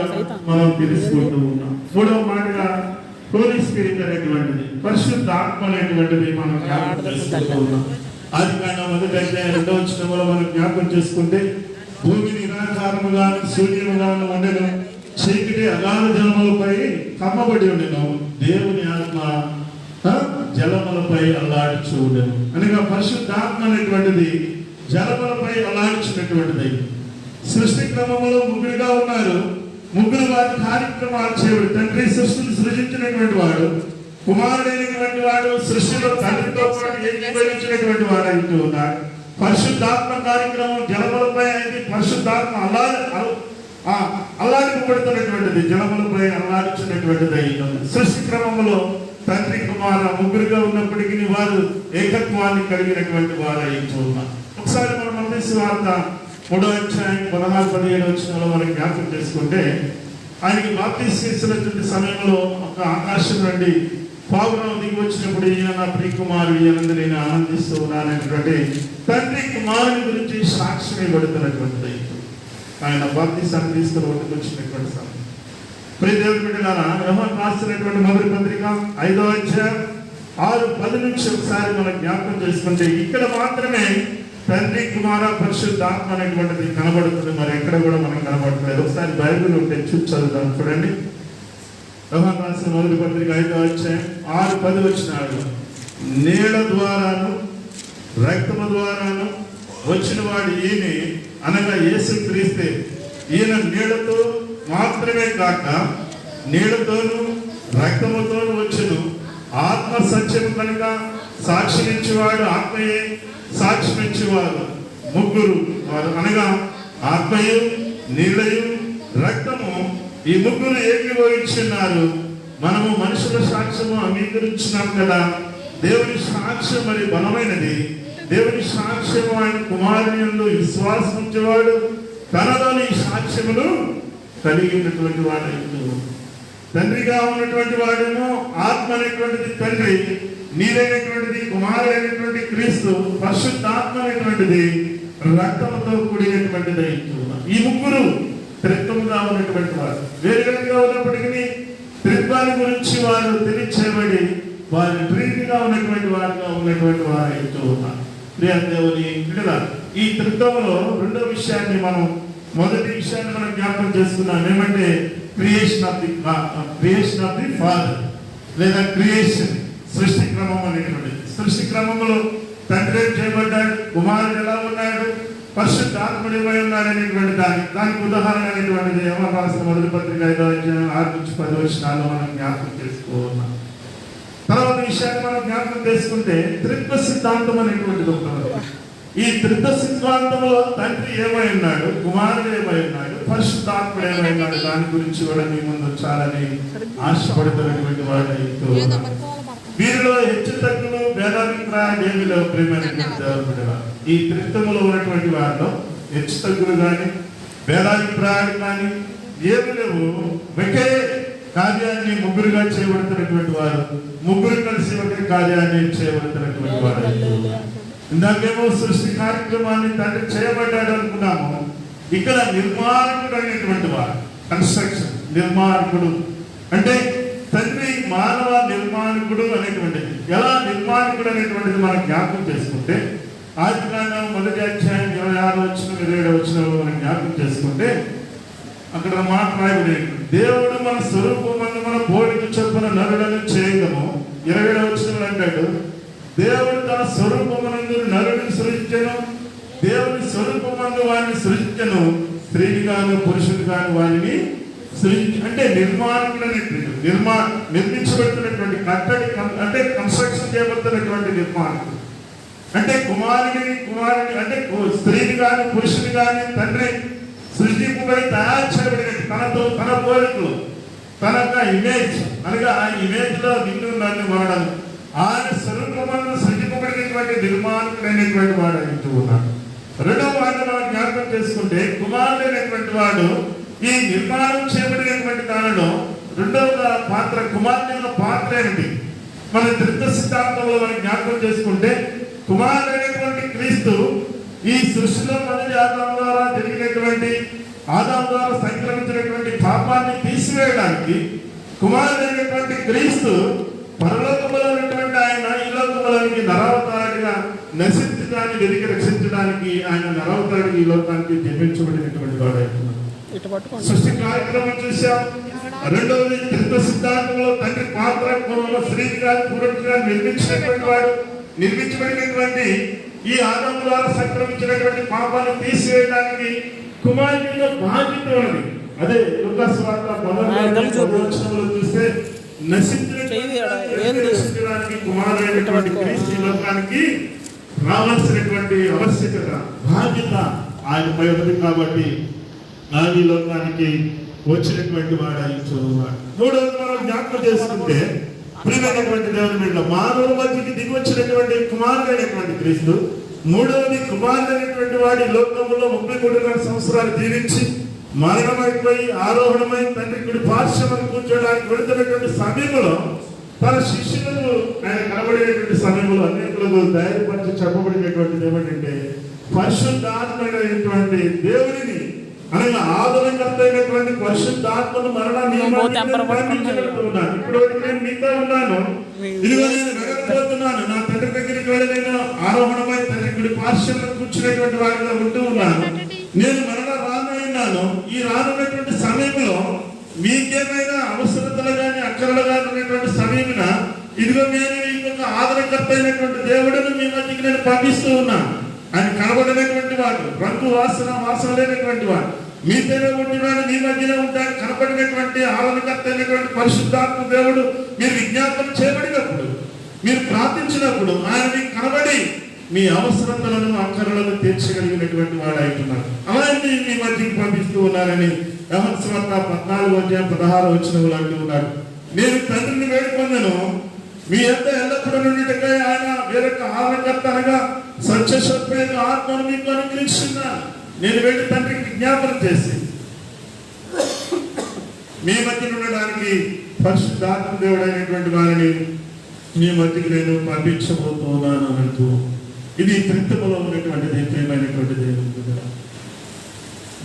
మనం తెలుసుకుంటూ ఉన్నాం. మూడవ మాటగా హోలీ స్పిరిట్ అనేటువంటిది, పరిశుద్ధాత్మ అనేటువంటిది మనం జ్ఞాపకం చేసుకుంటూ ఉన్నాం. ఆదికాండం 1వ అధ్యాయం 2వ వచనంలో మనం జ్ఞాపకం చేసుకుంటే, భూమి నిరాకారముగాను శూన్యముగాను ఉండెను, చీకటి అగాధ జలములపై కమ్మబడి ఉండెను, దేవుని ఆత్మ జలములపై అల్లాడుచు ఉండెను. అనగా పరిశుద్ధాత్మ అనేటువంటిది జలములపై అల్లాడుచున్నటువంటిది. సృష్టి క్రమంలో ముగ్గురుగా ఉన్నారు, ముగ్గురు వారి కార్యక్రమాలు చేయబడి తండ్రి సృష్టిని సృజించినటువంటి వాడు, కుమారుడైనటువంటి వాడు సృష్టిలో తండ్రితో పాటు ఏకీభవించినటువంటి వాడు అంటూ ఉన్నాడు. పరిశుద్ధాత్మ కార్యక్రమం జలములపై అయింది. పరిశుద్ధాత్మ అల్లాడింపబడుతున్నటువంటిది, జలములపై అల్లాడించినటువంటిది అయింది. సృష్టి క్రమంలో తండ్రి కుమార ముగ్గురుగా ఉన్నప్పటికీ వారు ఏకత్వాన్ని కలిగినటువంటి వారు అయింటూ ఉన్నారు. ఒకసారి మనం మత్తయి సువార్త 3వ అధ్యాయం 16-17 వచనాల్లో మనం జ్ఞాపకం చేసుకుంటే, ఆయనకి బాప్తిస్మం ఇస్తున్నటువంటి సమయంలో ఒక ఆకాశం నుండి పావురం దిగి వచ్చినప్పుడు ఈయన నా ప్రియ కుమారుడు, ఈయనందు నేను ఆనందిస్తూ ఉన్నాననేటువంటి తండ్రి కుమారుని గురించి సాక్ష్యం ఇవ్వబడుతున్నటువంటిది. ఆయన బాప్తిస్మాన్ని తీసుకుని ఒడ్డుకు వచ్చినటువంటి సమయం. ప్రియ దేవుని బిడ్డలారా, యోహాను రాసినటువంటి మొదటి పత్రిక 5వ అధ్యాయం 6-10 నుంచి ఒకసారి మనం జ్ఞాపకం చేసుకుంటే, ఇక్కడ మాత్రమే తండ్రి కుమార పరిశుద్ధాత్మ అనేటువంటిది కనబడుతుంది. మరి ఎక్కడ కూడా మనం కనబడట్లేదు. ఒకసారి బైబిల్ ఉంటే చూసి చదువుతాం. చూడండి, యోహాను రాసిన మొదటి పత్రిక 5వ అధ్యాయం 6-10 వచనాలు. నీళ్ల ద్వారాను రక్తము ద్వారాను వచ్చిన వాడు ఈయన, అనగా యేసు క్రీస్తే. ఈయన నీళ్లతో మాత్రమే కాక నీళ్లతోనూ రక్తముతోనూ వచ్చును. ఆత్మ సత్యము కనుక సాక్షించేవాడు ఆత్మయే, సాక్షించేవారు ముగ్గురు వారు, అనగా ఆత్మయు నీళ్లయు రక్తము, ఈ ముగ్గురు ఏకీభవించున్నారు. మనము మనుషుల సాక్ష్యము అంగీకరించినాం కదా. దేవుని సాక్ష్యం మరి బలమైనది. దేవుని సాక్ష్యము ఆయన కుమారుని యందు విశ్వాసం ఉంచేవాడు తనలోని సాక్ష్యమును కలిగినటువంటి వాడు. తండ్రిగా ఉన్నటువంటి వాడేమో ఆత్మ అనేటువంటిది తండ్రి, నీరైనటువంటిది కుమారుడైనటువంటి క్రీస్తు, పరిశుద్ధాత్మ అనేటువంటిది రక్తంతో కూడినటువంటిది. ఈ ముగ్గురు త్రిత్వముగా ఉన్నటువంటి వారు. వేరువేరుగా ఉన్నప్పటికీ త్రిత్వాన్ని గురించి వారు తెలియచేయబడి వారి ప్రీతిగా ఉన్నటువంటి వారుగా ఉన్నటువంటి వారు అవుతూ ఉన్నారు. ప్రియ దేవుని బిడ్డలారా, ఈ త్రిత్వంలో రెండో విషయాన్ని మొదటి విషయాన్ని మనం జ్ఞాపకం చేసుకున్నాం. ఏమంటే క్రియేషన్ ఆఫ్ ది ఫాదర్, లేదా క్రియేషన్, సృష్టి క్రమం అనేటువంటిది. సృష్టి క్రమంలో తండ్రి చేయబడ్డాడు, కుమారుడు ఎలా ఉన్నాడు, పరిశుద్ధాత్ముడు ఏమై ఉన్నాడు అనేటువంటి దానికి ఉదాహరణ అనేటువంటిది యోహాను రాసిన మొదటి పత్రిక 5వ అధ్యాయం 6-10 వచనాల్లో మనం జ్ఞాపకం చేసుకోవాలి. తర్వాత విషయాన్ని మనం జ్ఞాపకం చేసుకుంటే త్రిత్వ సిద్ధాంతం అనేటువంటిది ఉంటుంది. ఈ త్రిత్వ సిద్ధాంతంలో తండ్రి ఏమై ఉన్నాడు, కుమారుడు ఏమై ఉన్నాడు, పరిశుద్ధాత్ముడు ఏమై ఉన్నాడు, దాని గురించి కూడా మీ ముందు చాలని ఆశపడుతున్నటువంటి వాడు. వీరిలో హెచ్చు తగ్గులు భేదాభిప్రాయాలు ఏమి లేవు. ప్రియమైనటువంటి దేవుని బిడ్డలారా, ఈ త్రిత్వములో ఉన్నటువంటి వారిలో హెచ్చు తగ్గులు కానీ భేదాభిప్రాయాలు కానీ ఏమి లేవు. ఒకే కార్యాన్ని ముగ్గురుగా చేయబడుతున్నటువంటి వారు, ముగ్గురు కలిసి ఒక కార్యాన్ని చేయబడుతున్నటువంటి వారు. ఇందాకేమో సృష్టి కార్యక్రమాన్ని తండ్రి చేయబడ్డాడు అనుకున్నాము. ఇక్కడ నిర్మాణకుడు అనేటువంటి వారు, కన్స్ట్రక్షన్ నిర్మాణకుడు అంటే తండ్రి మానవ నిర్మాణకుడు అనేటువంటిది. ఎలా నిర్మాణకుడు అనేటువంటిది మనం జ్ఞాపకం చేసుకుంటే, ఆదికాండం 1వ అధ్యాయం 26 వచనం 27 వచనంలో మనం జ్ఞాపకం చేసుకుంటే అక్కడ మాట రాయబడి, దేవుడు మన స్వరూపమందు మన పోలిక చొప్పున నరులను చేయగము. 27వ వచనంలో అంటాడు, దేవుడు తన స్వరూపమునందు నరుని సృజించెను, దేవుని స్వరూపమందు వారిని సృజించెను, స్త్రీగాను పురుషుడిగాను వారిని అంటే నిర్మాణకుడు నిర్మించబడుతున్నటువంటి కట్టడి అంటే కన్స్ట్రక్షన్ చేయబడుతున్నటువంటి నిర్మాణకుడు అంటే కుమారుని అంటే స్త్రీని కానీ పురుషుని కానీ తండ్రి సృష్టింపబడి తయారు చేయబడిన తన పోలికలు, తన ఇమేజ్, అనగా ఆ ఇమేజ్ లో నిన్ను నన్ను వాడను, ఆయన స్వరూపమందు సృష్టింపబడినటువంటి నిర్మాణకుడైనటువంటి వాడు అంటూ ఉన్నాడు. రెండవ మాట మనం జ్ఞాపకం చేసుకుంటే, కుమారుడైనటువంటి వాడు ఈ నిర్మాణం చేయబడినటువంటి దానిలో రెండవ పాత్ర, కుమారుని పాత్ర ఏమిటి? మన త్రిత్వ సిద్ధాంతంలో మనం జ్ఞాపకం చేసుకుంటే, కుమారుడైనటువంటి క్రీస్తు ఈ సృష్టిలో మొదటి ఆదాము ద్వారా జరిగినటువంటి, ఆదాము ద్వారా సంక్రమించినటువంటి పాపాన్ని తీసివేయడానికి కుమారుడైనటువంటి క్రీస్తు పరలోకములో ఉన్నటువంటి ఆయన ఈ లోకములోనికి నరావతారుడిగా నశించడానికి, వెతికి రక్షించడానికి ఆయన నరావతారుడికి ఈ లోకానికి జన్మించబడినటువంటి వాడు. సృష్టి కార్యక్రమం చూసాం. రెండవది త్రిత్వ సిద్ధాంతంలో తండ్రి పాత్ర స్త్రీగా పురుషుడిగా నిర్మించినటువంటి వాడు, నిర్మించబడినటువంటి ఈ ఆదాము ద్వారా సంక్రమించినటువంటి పాపాన్ని తీసివేయడానికి కుమారుడిలో బాధ్యత ఉన్నది. అదే లూకా సువార్త 10వ చూస్తే నశించడానికి కుమారుడైనటువంటి క్రీస్తు ఈ లోకానికి రావాల్సినటువంటి ఆవశ్యకత బాధ్యత ఆయనపై ఉంది కాబట్టి ఆయన ఈ లోకానికి వచ్చినటువంటి వాడు ఆయన చూడవాడు. మూడవది మనం జ్ఞాపకం చేసుకుంటే ప్రియమైనటువంటి దేవుని బిడ్డ మానవుల మధ్యకి దిగి వచ్చినటువంటి కుమారుడైనటువంటి క్రీస్తు, మూడవది కుమారుడైనటువంటి వాడి లోకంలో 33 సంవత్సరాలు జీవించి మరణమైపోయి ఆరోహణమై తండ్రి కుడి పార్శ్వమున కూర్చోడానికి వెళుతున్నటువంటి సమయంలో తన శిష్యులకు ఆయన కనబడేటువంటి సమయంలో అనేకులకు ధైర్యపరిచి చెప్పబడినటువంటిది ఏమిటంటే పరిశుద్ధాత్మైనటువంటి దేవుడిని అనగా ఆదరణకర్త అయినటువంటి పరిశుద్ధాత్మను మరణాన్ని ఇప్పుడు నేను మీతో ఉన్నాను, ఇదిగో నేను వెళ్ళకపోతున్నాను, నా తండ్రి దగ్గరికి వెళ్ళి నేను ఆరోహణమై తండ్రి కుడి పార్శ్వమున కూర్చునేటువంటి వారిగా ఉంటూ ఉన్నాను, నేను మరణ రానున్నాను. ఈ రానున్నటువంటి సమయంలో మీకేమైనా అవసరతలు కానీ అక్కరలు కానీ ఉన్నటువంటి సమయమున ఇదిగో నేను ఇంకొక ఆదరణకర్త అయినటువంటి దేవుడిని మీ మధ్యకి నేను పంపిస్తూ ఉన్నాను. ఆయన కనబడినటువంటి వాడు, రంగు వాసన లేనటువంటి వాడు, మీతోనే ఉంటున్నాడు, మీ మధ్యలో ఉంటాడు, కనబడినటువంటి ఆదరణకర్త అయినటువంటి పరిశుద్ధాత్మ దేవుడు మీరు విజ్ఞాపన చేయబడినప్పుడు, మీరు ప్రార్థించినప్పుడు ఆయన మీకు కనబడి మీ అవసరతలను అక్కరలను తీర్చగలిగినటువంటి వాడు అవుతున్నారు. అలాంటి మీ మధ్యకి పంపిస్తూ ఉన్నారని యోహాను సువార్త 14:16 అంటూ ఉన్నాడు. నేను తండ్రిని వేడుకొందెను, మీ యొక్క ఎల్లప్పుడూ నుండికై ఆయన వేరొక ఆదరణకర్త అనగా సత్యస్వరూపమైన ఆత్మను మీకు అనుగ్రహిస్తున్నాను. నేను వెళ్ళి తండ్రికి విజ్ఞాపన చేసి మీ మధ్య ఉండడానికి పరిశుద్ధాత్మ దేవుడైనటువంటి వారిని మీ మధ్యకి నేను పంపించబోతూ ఉన్నాను అంటూ ఇది త్రిత్వములో ఉన్నటువంటిది. ప్రియమైనటువంటి దేవుని బిడ్డ,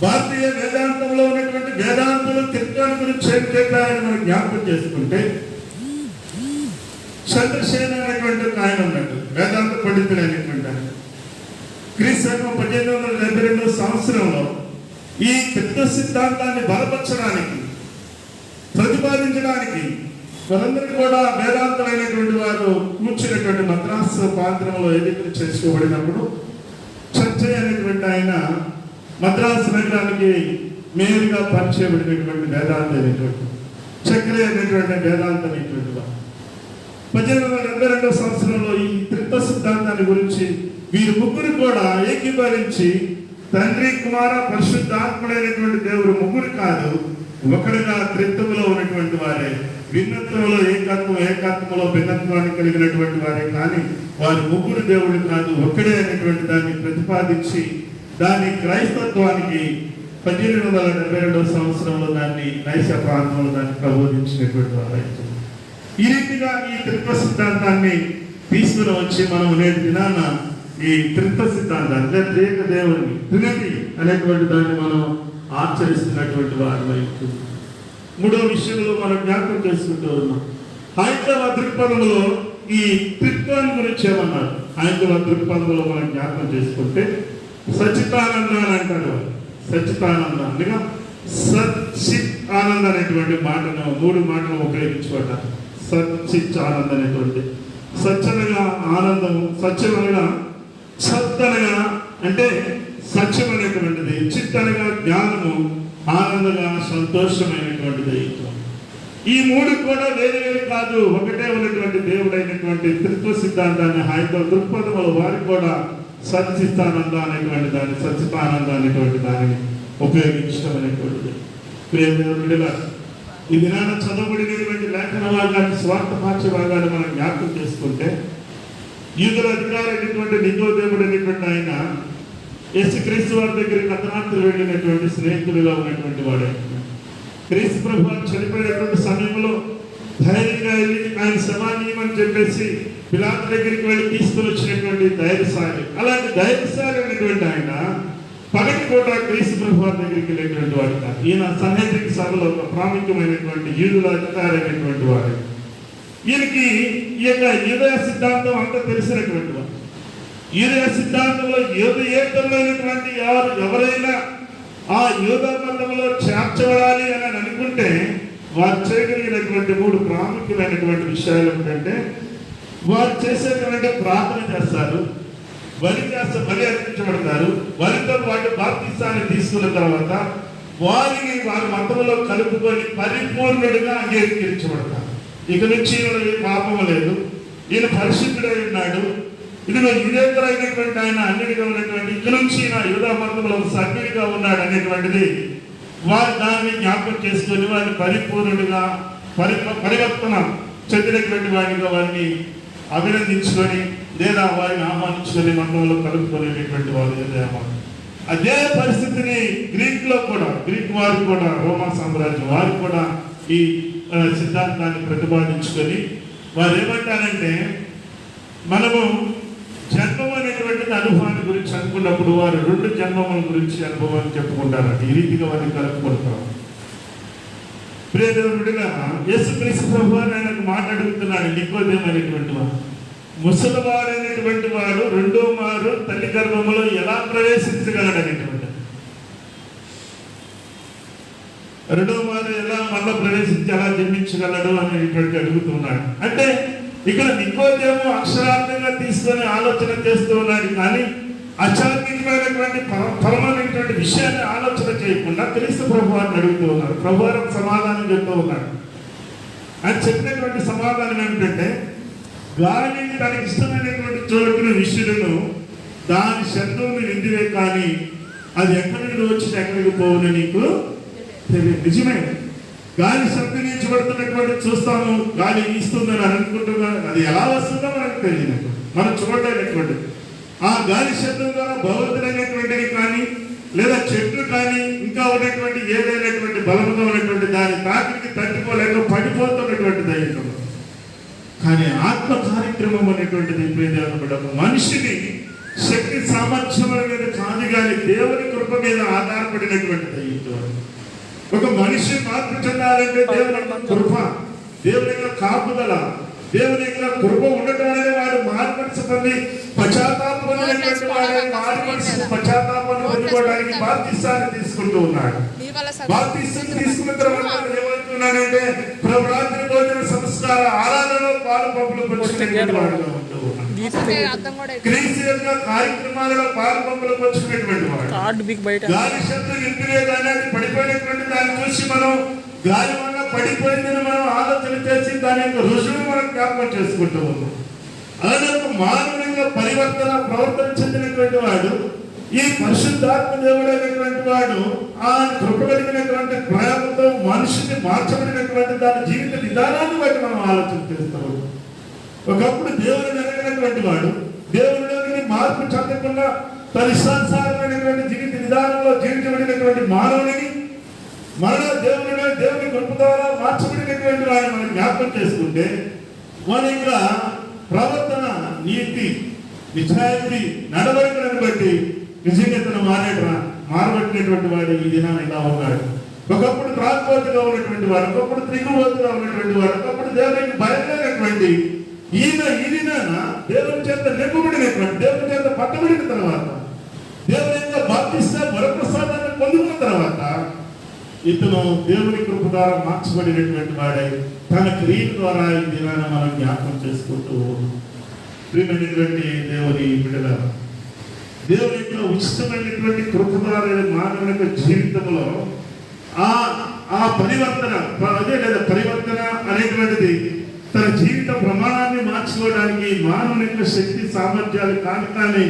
భారతీయ వేదాంతంలో ఉన్నటువంటి వేదాంతులు త్రిత్వాన్ని గురించి ఏం చెప్పారని మనం జ్ఞాపకం చేసుకుంటే చంద్రసేన అనేటువంటి ఒక ఆయన ఉన్నాడు, వేదాంత పండితుడు అయినటువంటి ఆయన. క్రీస్తు 1872 సంవత్సరంలో ఈ త్రిత్వ సిద్ధాంతాన్ని బలపరచడానికి ప్రతిపాదించడానికి వారందరూ కూడా వేదాంతులైనటువంటి వారు కూర్చున్నటువంటి మద్రాసు ప్రాంతంలో ఎన్నికలు చేసుకోబడినప్పుడు చర్చ అనేటువంటి ఆయన మద్రాసు నగరానికి మేలుగా పరిచయబడినటువంటి వేదాంత అనేటువంటి చక్ర అనేటువంటి వేదాంత అనేటువంటి వారు 1872 సంవత్సరంలో ఈ త్రిత్వ సిద్ధాంతాన్ని గురించి వీరు ముగ్గురు కూడా ఏకీభవించి తండ్రి కుమార పరిశుద్ధాత్ముడైనటువంటి దేవుడు ముగ్గురు కాదు, ఒకడుగా త్రిత్వములో ఉన్నటువంటి వారే, భిన్నత్వంలో ఏకత్వంలో భిన్నత్వాన్ని కలిగినటువంటి వారే, కానీ వారు ముగ్గురు దేవుడు కాదు ఒక్కడే అనేటువంటి దాన్ని ప్రతిపాదించి దాని క్రైస్తత్వానికి 1872 సంవత్సరంలో దాన్ని నైశ ప్రాంతంలో దాన్ని ప్రబోధించినటువంటి వారు. ఈ రీతిగా ఈ త్రిత్వ సిద్ధాంతాన్ని తీసుకుని వచ్చి మనం నేటి దినాన ఈ త్రిత్వ సిద్ధాంతాన్ని త్రియేక దేవుని ట్రినిటీ అనేటువంటి దాన్ని మనం ఆచరిస్తున్నటువంటి వారి మూడో విషయంలో మనం జ్ఞాపకం చేసుకుంటూ ఉన్నాం. హైందవ దృక్పథంలో ఈ త్రిత్వాన్ని గురించి ఏమన్నారు? హైందవ దృక్పథంలో మనం జ్ఞాపకం చేసుకుంటే సచితానంద అని అంటారు. సచితానంద అనగా సచ్చిత్ ఆనంద్ అనేటువంటి మాటను 3 మాటలు ఉపయోగించుకుంటారు. సచ్చిత్ ఆనంద్ అనేటువంటి సత్యనగా ఆనందము, సత్యమనగా సత్ అనగా అంటే సత్యం అనేటువంటిది, చిత్ అనగా జ్ఞానము, ఆనందంగా సంతోషమైనటువంటిది. ఈ 3 కూడా వేరే కాదు, ఒకటే ఉన్నటువంటి దేవుడైనటువంటి త్రిత్వ సిద్ధాంతాన్ని హైందవ దృక్పథంలో వారికి కూడా సచ్చితానంద అనేటువంటి దాన్ని, సచ్చితానంద అనేటువంటి దానిని ఉపయోగించడం అనేటువంటిది. ఈ దినాన చదవబడినటువంటి లేఖన భాగాన్ని, స్వార్థ భాష భాగాన్ని మనం జ్ఞాపకం చేసుకుంటే యూదుల అధికారైనటువంటి నికోదేముడు అనేటువంటి ఆయన యేసుక్రీస్తు వారి దగ్గరికి అర్ధరాత్రి వెళ్ళినటువంటి స్నేహితుడిగా ఉన్నటువంటి వాడే. క్రీస్తు ప్రభు చనిపోయినటువంటి సమయంలో ధైర్యంగా వెళ్ళి ఆయన సమానీయమని చెప్పేసి పిలాతు దగ్గరికి వెళ్ళి తీసుకుని వచ్చినటువంటి ధైర్యశాలి. అలాంటి ధైర్యశాలి అనేటువంటి ఆయన పగటి పూట క్రీస్తు ప్రభు వారి దగ్గరికి వెళ్ళేటువంటి వాడు కాదు. ఈయన సన్నిధిక సభలో ఒక ప్రాముఖ్యమైనటువంటి యూదుల అధికారైనటువంటి వాడు. ఈయనకి ఈ యొక్క యూదయ సిద్ధాంతం అంతా తెలిసినటువంటి వాడు. యూదయ సిద్ధాంతంలో యూదయేతరులైనటువంటి ఎవరైనా ఆ యూదా మతంలో చేర్చబడాలి అని అనుకుంటే వారు చేయగలిగినటువంటి 3 ప్రాముఖ్యమైనటువంటి విషయాలు ఏంటంటే వారు చేసేటువంటి ప్రార్థన చేస్తారు, బలి అర్పించబడతారు, వారితో పాటు బాప్తిసాన్ని తీసుకున్న తర్వాత వారిని వారి మతంలో కలుపుకొని పరిపూర్ణుడిగా అంగీకరించబడతారు. ఇక నుంచి ఈయనలో ఏ పాపము లేదు, ఈయన పరిశుద్ధుడై ఉన్నాడు, ఇదిగో యుదేతరైనటువంటి ఆయన అన్నిటిగా ఉన్నటువంటి ఇక నుంచి నా యూదా మతంలో సభ్యుడిగా ఉన్నాడు అనేటువంటిది వారు దాన్ని జ్ఞాపకం చేసుకొని వారిని పరిపూర్ణుడిగా పరివర్తన చెందినటువంటి వారిగా వారిని అభినందించుకొని లేదా వారిని ఆహ్వానించుకొని మతంలో కలుపుకునేటటువంటి వారు. అదే పరిస్థితిని గ్రీక్ వారు కూడా రోమా సామ్రాజ్యం వారు కూడా ఈ సిద్ధాంతాన్ని ప్రతిపాదించుకొని వారు ఏమంటారంటే, మనము జన్మం అనేటువంటిది అనుభవాన్ని గురించి అనుకున్నప్పుడు వారు 2 జన్మముల గురించి అనుభవాన్ని చెప్పుకుంటారంట. ఈ రీతిగా వారిని కలుపుకుంటారు. ప్రియదేవుడిగా యేసుక్రీస్తు ప్రభువారు ఆయనకు మాట్లాడుతున్నాడు. నికోదేము అనేటువంటి వారు, ముసలివాడైనటువంటి వాడు 2వ మారు తల్లి గర్భములో ఎలా ప్రవేశించగలడనేటువంటి 2వ మారు ఎలా మళ్ళా ప్రవేశించి ఎలా జన్మించగలడు అనేటువంటి అడుగుతున్నాడు. అంటే ఇక్కడ నికోదేము అక్షరార్థంగా తీసుకొని ఆలోచన చేస్తూ ఉన్నాడు, కానీ అచార్మికమైనటువంటి పరమైనటువంటి విషయాన్ని ఆలోచన చేయకుండా క్రీస్తు ప్రభువారిని అడుగుతూ ఉన్నారు. ప్రభువారు సమాధానం చెప్తూ ఉన్నాడు. ఆయన చెప్పినటువంటి సమాధానం ఏమిటంటే, గాలి తనకి ఇష్టమైనటువంటి చోటున విషయులను దాని శబ్దం నిందివే, కానీ అది ఎక్కడి నుండి వచ్చి ఎక్కడికి పోవును నీకు తెలియదు. నిజమే, గాలి శబ్దించబడుతున్నటువంటి చూస్తాము, గాలి వీస్తుందని అనుకుంటున్నాను, అది ఎలా వస్తుందో మనకు తెలియదు, మనం చూడలేనటువంటి ఆ గాలి శబ్దం ద్వారా భగవంతుడైనటువంటివి కానీ లేదా చెట్లు కానీ ఇంకా ఉన్నటువంటి ఏదైనటువంటి బలముగా ఉన్నటువంటి దాని తాకిడికి తట్టుకోలేక పడిపోతున్నటువంటి దైవం. కానీ ఆత్మ కార్యక్రమం అనేటువంటిది మనిషిని శక్తి సామర్థ్యముల మీద కాదు కానీ దేవుని కృప మీద ఆధారపడినటువంటి దైవం. ఒక మనిషి మార్పు చెందాలంటే దేవుని యొక్క కృప, దేవుని యొక్క కాపుదల, దేవుని యొక్క కృప ఉండటం అనేది వాడు మార్పడిసి పొంది పశ్చాత్తాపడినటువంటి వాడు పశ్చాత్తాపాన్ని పొందుకోవడానికి బాప్తిస్తాన్ని తీసుకుంటూ ఉన్నాడు. బాప్తిస్తాన్ని తీసుకున్న తర్వాత ఏమవుతున్నాడంటే ప్రభురాత్రి భోజన సంస్కార ఆరాధనలో పాలు పంపులు పంచుకునేటువంటి వాడుగా ఉంటూ ఉన్నాడు. క్రీస్తు యొక్క కార్యక్రమాలలో పాలు పంపులు పంచుకునేటువంటి వాడు. గాలి శబ్దం ఇంటిలే కానీ అది పడిపోయినటువంటి దాన్ని చూసి మనం గాలి వల్ల పడిపోయిందని మనం ఆలోచన చేసి దాని యొక్క రుజువు మనం జ్ఞాపకం చేసుకుంటూ ఉన్నాం. అలాగే ఒక మానవునిగా పరివర్తన ప్రవర్తన చెందినటువంటి వాడు, ఈ పరిశుద్ధాత్మ దేవుడైనటువంటి వాడు ఆ కృప కలిగినటువంటి ప్రయాణంతో మనిషిని మార్చబడినటువంటి దాని జీవిత విధానాన్ని బట్టి మనం ఆలోచన చేస్తాము. ఒకప్పుడు దేవుని ఎరగినటువంటి వాడు దేవునిలోకి మార్పు చెందకుండా తన ఇష్టానుసారమైనటువంటి జీవిత విధానంలో జీవించబడినటువంటి మానవుని మరణ దేవుని కృప ద్వారా మార్చబడినటువంటి వాడిని మనం జ్ఞాపకం చేసుకుంటే మన యొక్క ప్రవర్తన, నీతి, నిజాయితీ, నడవడికలను బట్టి నిజంగా తను మారబట్టినటువంటి వాడు ఈ దినాన్ని ఇలా ఉన్నాడు. ఒకప్పుడు త్రాగుబోతుగా ఉన్నటువంటి వాడు, ఒకప్పుడు త్రిగుబోతుగా ఉన్నటువంటి వాడు, ఒకప్పుడు దేవునికి భయమైనటువంటి ఈయన దేవుని చేత నింపబడినటువంటి, దేవుని చేత పట్టబడిన తర్వాత, దేవుని యొక్క బాప్తిస్మ వరప్రసాదాన్ని పొందుకున్న తర్వాత ఇతను దేవుని కృప ద్వారా మార్చబడినటువంటి వాడై తన క్రియల ద్వారా ఈ దినాన్ని మనం జ్ఞాపకం చేసుకుంటూ ప్రియమైనటువంటి దేవుని బిడ్డల, దేవుని యొక్క ఉచితమైనటువంటి కృప ద్వారా మానవుని యొక్క జీవితంలో ఆ పరివర్తన అనేటువంటిది తన జీవిత ప్రమాణాన్ని మార్చుకోవడానికి మానవుని యొక్క శక్తి సామర్థ్యాలు కానీ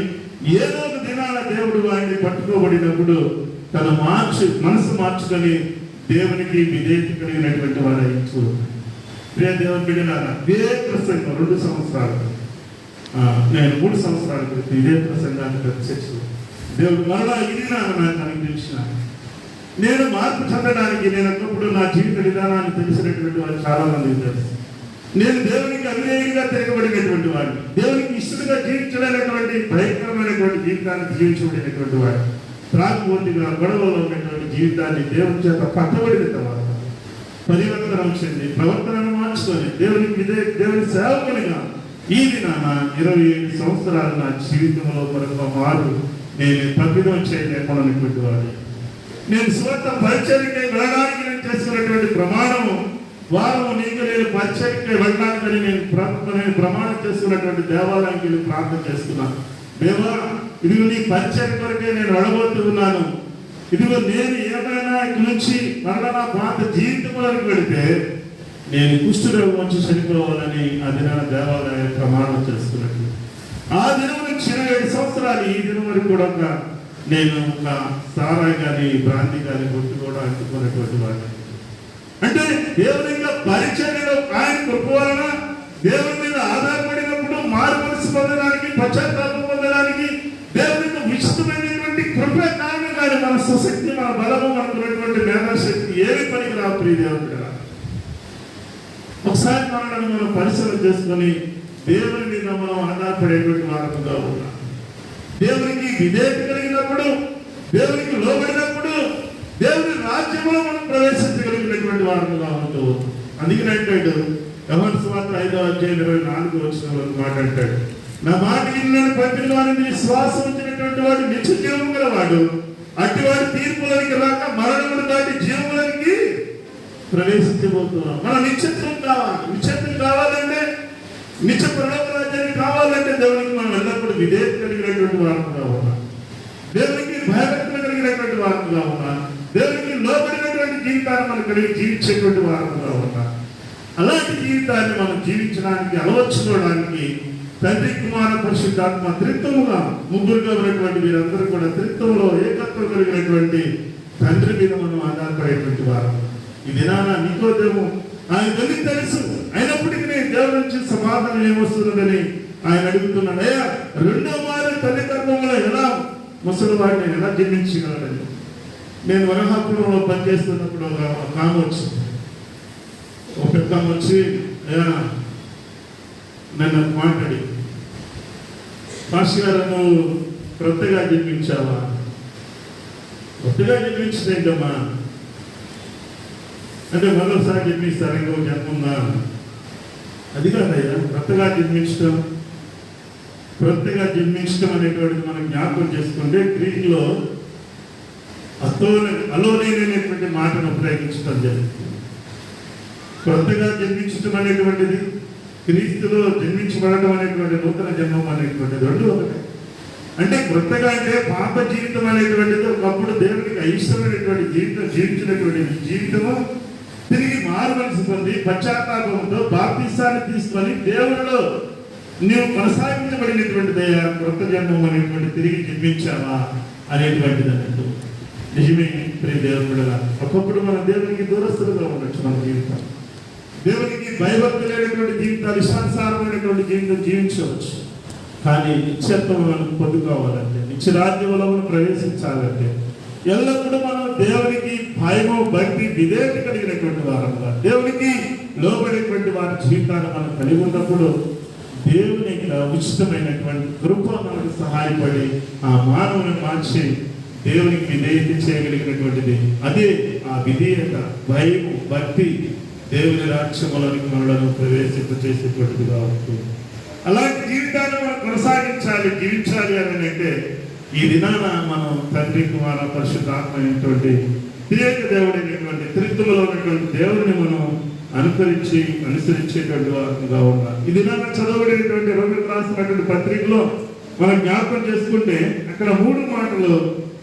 ఏదో ఒక దినాల దేవుడు వాడిని పట్టుకోబడినప్పుడు తన మనసు మార్చుకొని దేవునికి విధేయత కలిగినటువంటి వారు అయించు. ప్రియ దేవుని బిడ్డలారా, ఇదే ప్రసంగం 2 సంవత్సరాలు నేను 3 సంవత్సరాల క్రితం ఇదే ప్రసంగాన్ని చర్చలు దేవుడు మరలా ఇది నాకు అనిపించిన నేను మార్పు చెందడానికి నేను ఒకప్పుడు నా జీవిత విధానాన్ని తెలిసినటువంటి వారు చాలా మంది తెలుసు. నేను దేవునికి అవిధేయంగా తిరగబడినటువంటి వాడు, దేవునికి ఇష్టంగా జీవించడమైనటువంటి భయంకరమైనటువంటి జీవితాన్ని జీవించబడినటువంటి వాడు, త్రాగుబోతుగా గొడవలో ఉన్నటువంటి జీవితాన్ని దేవుని చేత పట్టబడిన తర్వాత పరివర్తన చెంది ప్రవర్తనను మార్చుకొని దేవుని సేవకునిగా ఈ దినాన 27 సంవత్సరాలు నా జీవితంలో మరొక మారు నేను తప్పిదం చేయలేకపోయినటువంటి వాడు. నేను స్వంత పరిచర్యకై వెళ్ళడానికి నేను చేసుకున్నటువంటి ప్రమాణము వారం నీకు నేను పరిచర్యకై వెళ్ళడానికని నేను ప్రమాణం చేసుకున్నటువంటి దేవాలయానికి నేను ప్రార్థన చేస్తున్నాను. దేవా, ఇది నీ పరిచర్య కొరకే నేను వెళ్ళబోతున్నాను, ఇదిగో నేను ఏమైనా ఇక్కడి నుంచి మరలా నా పాత జీవితంలోకి వెళితే నేను కుష్ఠరోగం వచ్చి చనిపోవాలని ఆ దినాన దేవాలయ ప్రమాణం చేసుకున్నట్లు ఆ దినం నుంచి 27 సంవత్సరాలు ఈ దినం వరకు కూడా నేను ఒక సారా కానీ భ్రాంతి కానీ గుర్తు కూడా అంటుకున్నటువంటి వాడిని. అంటే దేవుని యొక్క పరిచర్యలో ఆయన కృప వలన దేవుని మీద ఆధారపడినప్పుడు మారు మనసు పొందడానికి పశ్చాత్తాపం పొందడానికి దేవుని యొక్క విశిష్టమైనటువంటి కృపే కారణం కానీ మన స్వశక్తి మన బలము మనకున్నటువంటి మేధాశక్తి ఏమి పనికి రావు ప్రియ దేవుడు. ఒకసారి మనల్ని మనం పరిశీలన చేసుకొని దేవుని మీద మనం ఆధారపడేటువంటి వారముగా ఉన్నాం. దేవునికి విధేయత కలిగినప్పుడు దేవునికి లోబడినప్పుడు దేవుని రాజ్యంలో మనం ప్రవేశించగలిగినటువంటి వారముగా ఉంటూ అందుకని అంటాడు యోహాను సువార్త 5:24 మాట్లాడతాడు, నా మాట విన్నాను పంపిన వారిని విశ్వాసం ఉంచినటువంటి వాడు నిత్య జీవం గలవాడు, అట్టివాడు తీర్పులోనికి రాక మరణమును దాటి జీవములోనికి ప్రవేశించబోతున్నాం. మన నిత్యత్వం కావాలి. నిత్యత్వం కావాలంటే నిత్య పరలోక రాజ్యానికి కావాలంటే దేవునికి మనం ఎల్లప్పుడూ విధేయత కలిగినటువంటి వారముగా ఉన్నాం, దేవునికి భయభక్తులు కలిగినటువంటి వారముగా ఉన్నాం, దేవునికి లోబడినటువంటి జీవితాన్ని మనం కలిగి జీవించేటువంటి వారముగా ఉన్నాం. అలాంటి జీవితాన్ని మనం జీవించడానికి అలవర్చుకోవడానికి తండ్రి కుమార పరిశుద్ధాత్మ త్రిత్వముగా ముగ్గురుగా ఉన్నటువంటి వీరందరూ కూడా త్రిత్వంలో ఏకత్వం కలిగినటువంటి తండ్రి మీద మనం ఆధారపడేటువంటి వారు. ఈ దినాన నికోదేము ఆయన తెలివి తెలుసు, అయినప్పటికీ దేవుడి నుంచి సమాధానం ఏమొస్తుందని ఆయన అడుగుతున్నాడు. అయ్యా, రెండో మారు తల్లి గర్భంలో ఎలా ముసలి వాడిని ఎలా జన్మించగలడని. నేను వరహాపురంలో పనిచేస్తున్నప్పుడు ఒక ఆమె వచ్చింది, ఒక పెద్ద ఆమె వచ్చి నన్ను మాట్లాడి, పాస్టర్ గారు నువ్వు కొత్తగా జన్మించావా? కొత్తగా జన్మించిందేంటమ్మా అంటే మరోసారి జన్మిస్తారు ఇంకో జన్ముందా? అది కాదయ్యా, కొత్తగా జన్మించడం అనేటువంటిది మనం జ్ఞాపకం చేసుకుంటే గ్రీకులో అలోనేటువంటి మాటను ఉపయోగించడం జరుగుతుంది. కొత్తగా జన్మించడం అనేటువంటిది క్రీస్తులో జన్మించబడటం అనేటువంటి నూతన జన్మం అనేటువంటిది రెండు ఒకటే. అంటే కొత్తగా అంటే పాప జీవితం అనేటువంటిది ఒకప్పుడు దేవునికి అయిష్టమైనటువంటి జీవితం జీవించినటువంటి జీవితము తిరిగి మారు మనసు పొంది పశ్చాత్తాపంతో బాప్తిసాన్ని తీసుకొని దేవుడిలో నీవు కొనసాగించబడినటువంటిదయ్యా కొత్త జన్మం అనేటువంటి తిరిగి జన్మించావా అనేటువంటిది అన్నట్టు. నిజమే ప్రియ దేవుడు, ఒకప్పుడు మన దేవునికి దూరస్తులుగా ఉండొచ్చు. మన జీవితం దేవునికి భయభక్తి లేనటువంటి జీవితాలు, ఇష్టానుసారమైనటువంటి జీవితం జీవించవచ్చు. కానీ నిత్యత్వం మనం పొందుకోవాలంటే, నిత్యరాజ్యంలో మనం ప్రవేశించాలంటే ఎల్లప్పుడూ మనం దేవునికి భయము భక్తి విధేయత కలిగినటువంటి వారంగా దేవునికి లోబడేటువంటి వారి జీవితాన్ని మనం కలిగి ఉన్నప్పుడు దేవుని ఉచితమైనటువంటి కృప మనకు సహాయపడి ఆ మానవుని మార్చి దేవునికి విధేయత చేయగలిగినటువంటిది. అదే ఆ విధేయత, భయము, భక్తి దేవుని రాజ్యంలోనికి మనలను ప్రవేశింపచేసేటువంటిదిగా ఉంటుంది. అలాంటి జీవితాన్ని మనం కొనసాగించాలి, జీవించాలి అని అంటే ఈ దినాన మనం తండ్రి కుమార పరిశుద్ధాత్మ అయినటువంటి త్రియేక దేవుడైనటువంటి త్రిత్వములో ఉన్నటువంటి దేవుడిని మనం అనుసరించేటువంటి వారంగా ఉన్నాం. ఈ దినాన చదవబడినటువంటి రోమిలకు రాసినటువంటి పత్రికలో మనం జ్ఞాపకం చేసుకుంటే అక్కడ 3 మాటలు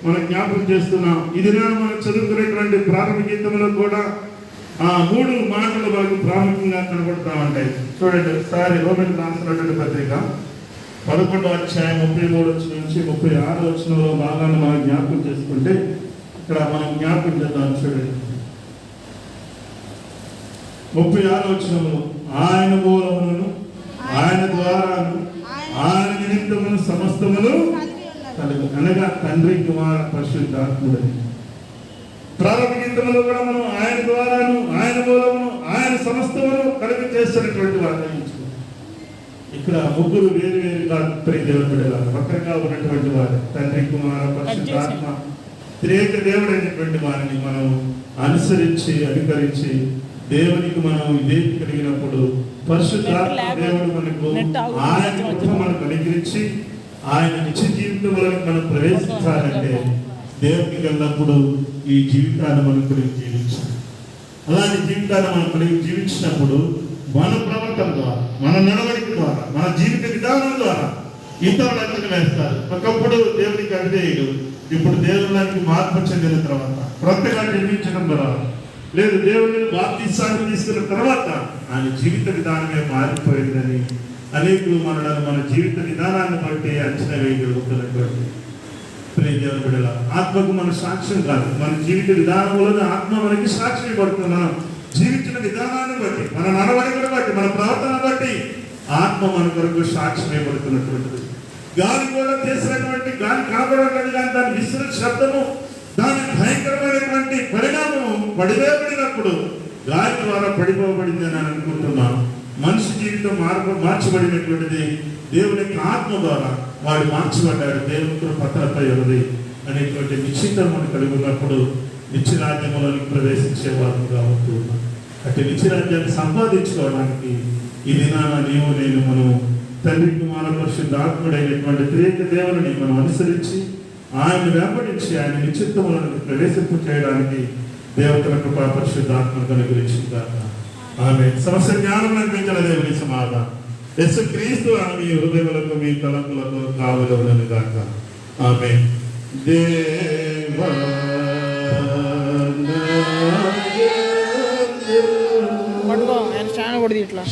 మనం జ్ఞాపకం చేస్తున్నాం. ఈ దినాన మనం చదువుకునేటువంటి ప్రారంభ గీతంలో కూడా ఆ 3 మాటలు మనకు ప్రాముఖ్యంగా కనబడుతూ ఉంటాయి. చూడండి ఒకసారి రోమిలకు రాసినటువంటి పత్రిక 11వ అధ్యాయం 33 నుంచి 36 వచనంలో భాగాన్ని మనం జ్ఞాపకం చేసుకుంటే ఇక్కడ మనం జ్ఞాపకం చేద్దాం. చూడండి 36 వచనంలో ఆయన మూలమును ఆయన ద్వారాను ఆయన నిమిత్తమును సమస్తమును అనగా తండ్రి కుమార పరిశుద్ధాత్ముడు. ప్రారంభ గీతంలో కూడా మనం ఆయన ద్వారాను ఆయన మూలమును ఆయన సమస్తమును కలిపి చేస్తున్నటువంటి వారిని ఇక్కడ 3 వేరువేరుగా దేవుడుగా ఒక్కగా ఉన్నటువంటి వారు తండ్రి కుమార పరిశుద్ధాత్మ త్రియేక దేవుడైనటువంటి వారిని మనం అనుసరించి అనుకరించి దేవునికి మనం విధేయత కలిగినప్పుడు పరిశుద్ధాత్మ దేవుడు మనకు ఆయన కృప మనకు అనుగ్రహించి ఆయన నిత్య జీవితంలోకి మనం ప్రవేశించాలంటే దేవునికి వెళ్ళినప్పుడు ఈ జీవితాన్ని మనం కలిగి జీవించాలి. అలాంటి జీవితాన్ని మనం కలిగి జీవించినప్పుడు మన ప్రవర్తన ద్వారా, మన నడవడిక ద్వారా, మన జీవిత విధానం ద్వారా ఇతరులు అంచనా వేస్తారు. ఒకప్పుడు దేవునికి అవిధేయుడు, ఇప్పుడు దేవుళ్ళకి మార్పు చెందిన తర్వాత క్రొత్తగా జన్మించడం ద్వారా లేదు దేవుడిని బాప్తిసాన్ని తీసుకున్న తర్వాత ఆయన జీవిత విధానమే మారిపోయిందని అనేకులు మనలను మన జీవిత విధానాన్ని బట్టి అంచనా వేయగలుగుతున్నటువంటి ప్రియదేవుని బిడ్డల ఆత్మకు మన సాక్ష్యం కాదు, మన జీవిత విధానంలో ఆత్మ మనకి సాక్ష్యం పడుతున్నాం. జీవించిన విధానాన్ని బట్టి, మన నడవడికను బట్టి, మన ప్రవర్తన బట్టి ఆత్మ మన కొరకు సాక్ష్యం ఇవ్వబడుతున్నటువంటిది. గాలి కూడా చేసినటువంటి గాలి కనబడలేదు కానీ దాని విసిరిన శబ్దము, దాని భయంకరమైనటువంటి పరిణామము పడివేయబడినప్పుడు గాలి ద్వారా పడిపోబడింది అని అనుకుంటున్నాం. మనిషి జీవితం మార్చబడినటువంటిది దేవుని యొక్క ఆత్మ ద్వారా వాడు మార్చబడ్డాడు. దేవుని కృపతలపై ఉన్నది అనేటువంటి నిశ్చితం మనం కలిగి ఉన్నప్పుడు నిత్యరాజ్యంలోనికి ప్రవేశించే వారుగా ఉంటున్నాం. అటు నిత్యరాజ్యాన్ని సంపాదించుకోవడానికి ఈ దినాన నీవు నేను మనం తండ్రి కుమార పరిశుద్ధాత్ముడైనటువంటి త్రియేక దేవుని మనం అనుసరించి ఆయన వెంబడించి ఆయన నిశ్చిత్తములను ప్రవేశింప చేయడానికి దేవతల కృపా పరిశుద్ధాత్మను అనుగ్రహించింది. ఆమె సమస్య జ్ఞానం అనిపించిన దేవుని సమాధానం యేసు క్రీస్తు మీ హృదయములకు మీ తలంపులకు కావలవునని గాక. ఆమె దేవా పట్టుకో ఆయన స్టాండ్ కొడిది ఇట్లా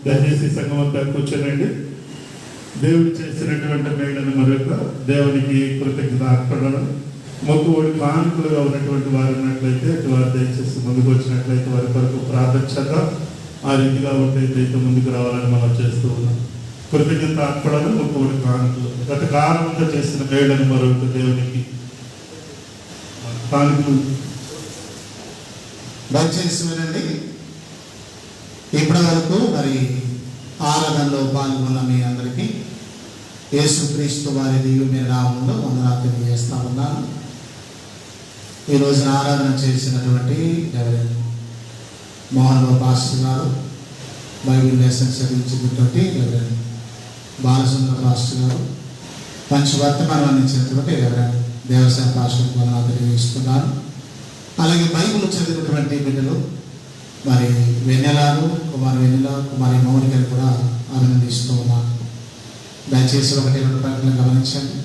దయచేసి సంగమంతా కూర్చోనండి. దేవుడు చేసినటువంటి మేళను మరొక దేవునికి కృతజ్ఞత అర్పణలు మొక్కుబడి కానుకలుగా ఉన్నటువంటి వారు ఉన్నట్లయితే వారు దయచేసి ముందుకు వచ్చినట్లయితే వారి కొరకు ప్రార్థించక ఆ రీతిగా ఉంటే ముందుకు రావాలని మనం చేస్తూ ఉన్నాం. కృతజ్ఞత అర్పణలు మొక్కుబడి కానుకలు గత కాలంతో చేసిన మేళను మరొక దేవునికి కానుకలు. దయచేసి వినండి. ఇప్పటి వరకు మరి ఆరాధనలో పాల్గొన్న మీ అందరికీ యేసుక్రీస్తు వారి దివ్యమైన నామములో వందనాలు తెలియజేస్తా ఉన్నాను. ఈ రోజున ఆరాధన చేసినటువంటి మోహన్ బాబు పాస్టర్ గారు, బైబిల్ లెసన్స్ చదివించినటువంటి బాలసుందర పాస్టర్ గారు, పంచవర్తమానం అందించినటువంటి దేవసేన పాస్టర్ వందనాలు తెలియజేస్తున్నాను. అలాగే బైబిల్ చదివినటువంటి బిడ్డలు మరి వెన్నెలాను, కుమారి మౌనికను కూడా అభినందిస్తూ ఉన్నాను. దయచేసి 1-2 ప్రకటనలు గమనించండి.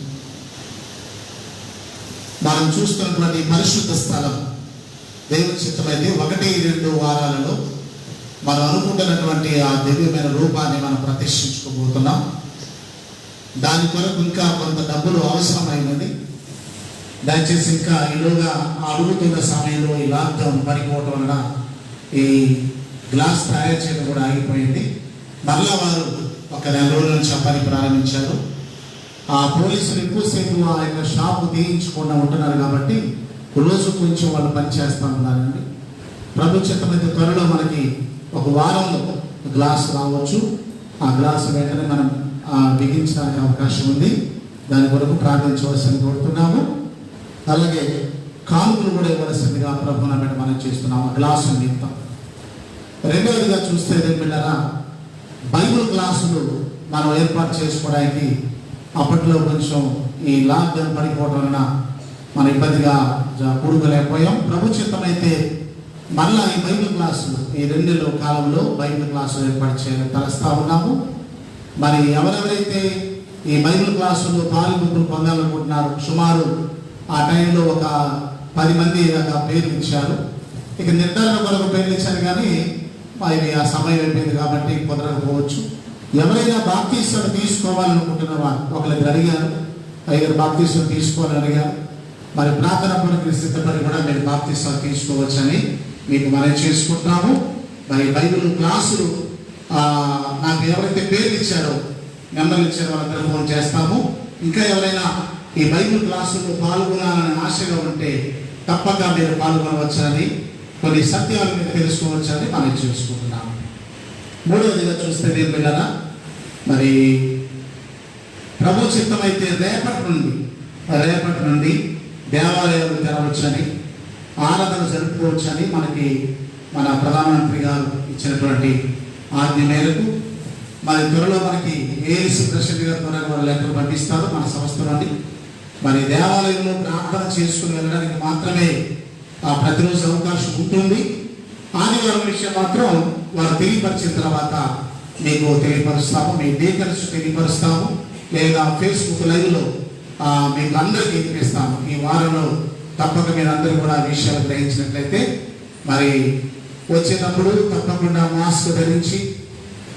మనం చూస్తున్నటువంటి పరిశుద్ధ స్థలం దేవుని చిత్తమైతే 1-2 వారాలలో మనం అనుకుంటున్నటువంటి ఆ దివ్యమైన రూపాన్ని మనం ప్రతిష్ఠించుకోబోతున్నాం. దాని కొరకు ఇంకా కొంత డబ్బులు అవసరమైనది. దయచేసి ఇంకా ఈలోగా అడుగుతున్న సమయంలో ఈ లాక్డౌన్ పడిపోవటం వలన ఈ గ్లాస్ తయారు చేయడం కూడా ఆగిపోయింది. మరలా వారు ఒక 2 రోజుల నుంచి ఆ పని ప్రారంభించారు. ఆ పోలీసులు ఎక్కువసేపు ఆ యొక్క షాపు తీయించకుండా ఉంటున్నారు కాబట్టి రోజు కొంచెం వాళ్ళు పని చేస్తూ ఉన్నారండి. ప్రభు చిత్తమైతే త్వరలో మనకి ఒక వారంలో గ్లాస్ రావచ్చు. ఆ గ్లాస్ వెంటనే మనం బిగించడానికి అవకాశం ఉంది. దాని కొరకు ప్రార్థించవలసింది కోరుతున్నాము. అలాగే కానుకలు కూడా ఇవ్వవలసిందిగా ప్రభువుని బట్టి మనం చేస్తున్నాము. గ్లాసు నిమిత్తం. రెండవదిగా చూస్తే బిడ్డలారా, బైబిల్ క్లాసులు మనం ఏర్పాటు చేసుకోవడానికి అప్పట్లో కొంచెం ఈ లాక్డౌన్ పడిపోవడం వలన మనం ఇబ్బందిగా కూడుకోలేకపోయాం. ప్రభు చిత్తమైతే మళ్ళా ఈ బైబిల్ క్లాసులు ఈ 2 నెలల కాలంలో బైబిల్ క్లాసులు ఏర్పాటు చేయాలని తలస్తా ఉన్నాము. మరి ఎవరెవరైతే ఈ బైబిల్ క్లాసులో పాలుగుంపులు పొందాలనుకుంటున్నారు, సుమారు ఆ టైంలో ఒక 10 మంది పేర్లు ఇచ్చారు. ఇక నిర్ధారణ కొరకు పేర్లు ఇచ్చారు కానీ ఇవి ఆ సమయం అయిపోయింది కాబట్టి కుదరకపోవచ్చు. ఎవరైనా బాప్తీసం తీసుకోవాలనుకుంటున్న వారు ఒకరికి అడిగారు, 5 బాప్తీసం తీసుకోవాలని అడిగారు. మరి ప్రార్థన కొరకు సిద్ధపడి కూడా మీరు బాప్తీసం తీసుకోవచ్చని మీకు మనం చేసుకుంటున్నాము. మరి బైబిల్ క్లాసులు నాకు ఎవరైతే పేర్లు ఇచ్చారో, నెంబర్లు ఇచ్చారో వాళ్ళందరూ ఫోన్ చేస్తాము. ఇంకా ఎవరైనా ఈ బైబిల్ క్లాసుల్లో పాల్గొనాలని ఆశగా ఉంటే తప్పక మీరు పాల్గొనవచ్చని, కొన్ని సత్యాలు మీరు తెలుసుకోవచ్చని మనం చేసుకుంటున్నాము. మూడవదిగా చూస్తే బిడ్డలారా, మరి ప్రభు చిత్తమైతే రేపటి నుండి దేవాలయాలు తెరవచ్చని, ఆరాధన జరుపుకోవచ్చని మనకి మన ప్రధానమంత్రి గారు ఇచ్చినటువంటి ఆజ్ఞ మేరకు మరి త్వరలో మనకి ఏఎల్సి ప్రెసిడెంట్ గారు త్వరగా వారు లెక్కలు పంపిస్తారు మన సంస్థ నుండి. మరి దేవాలయంలో ప్రార్థన చేసుకుని వెళ్ళడానికి మాత్రమే ప్రతిరోజు అవకాశం ఉంటుంది. ఆదివారం విషయం మాత్రం వారు తెలియపరిచిన తర్వాత మీకు తెలియపరుస్తాము, మీ డీటెయిల్స్ తెలియపరుస్తాము, లేదా ఫేస్బుక్ లైవ్లో మీకు అందరికీ తెలిపిస్తాము. ఈ వారంలో తప్పక మీరు అందరూ కూడా విషయాలు గ్రహించినట్లయితే మరి వచ్చేటప్పుడు తప్పకుండా మాస్క్ ధరించి,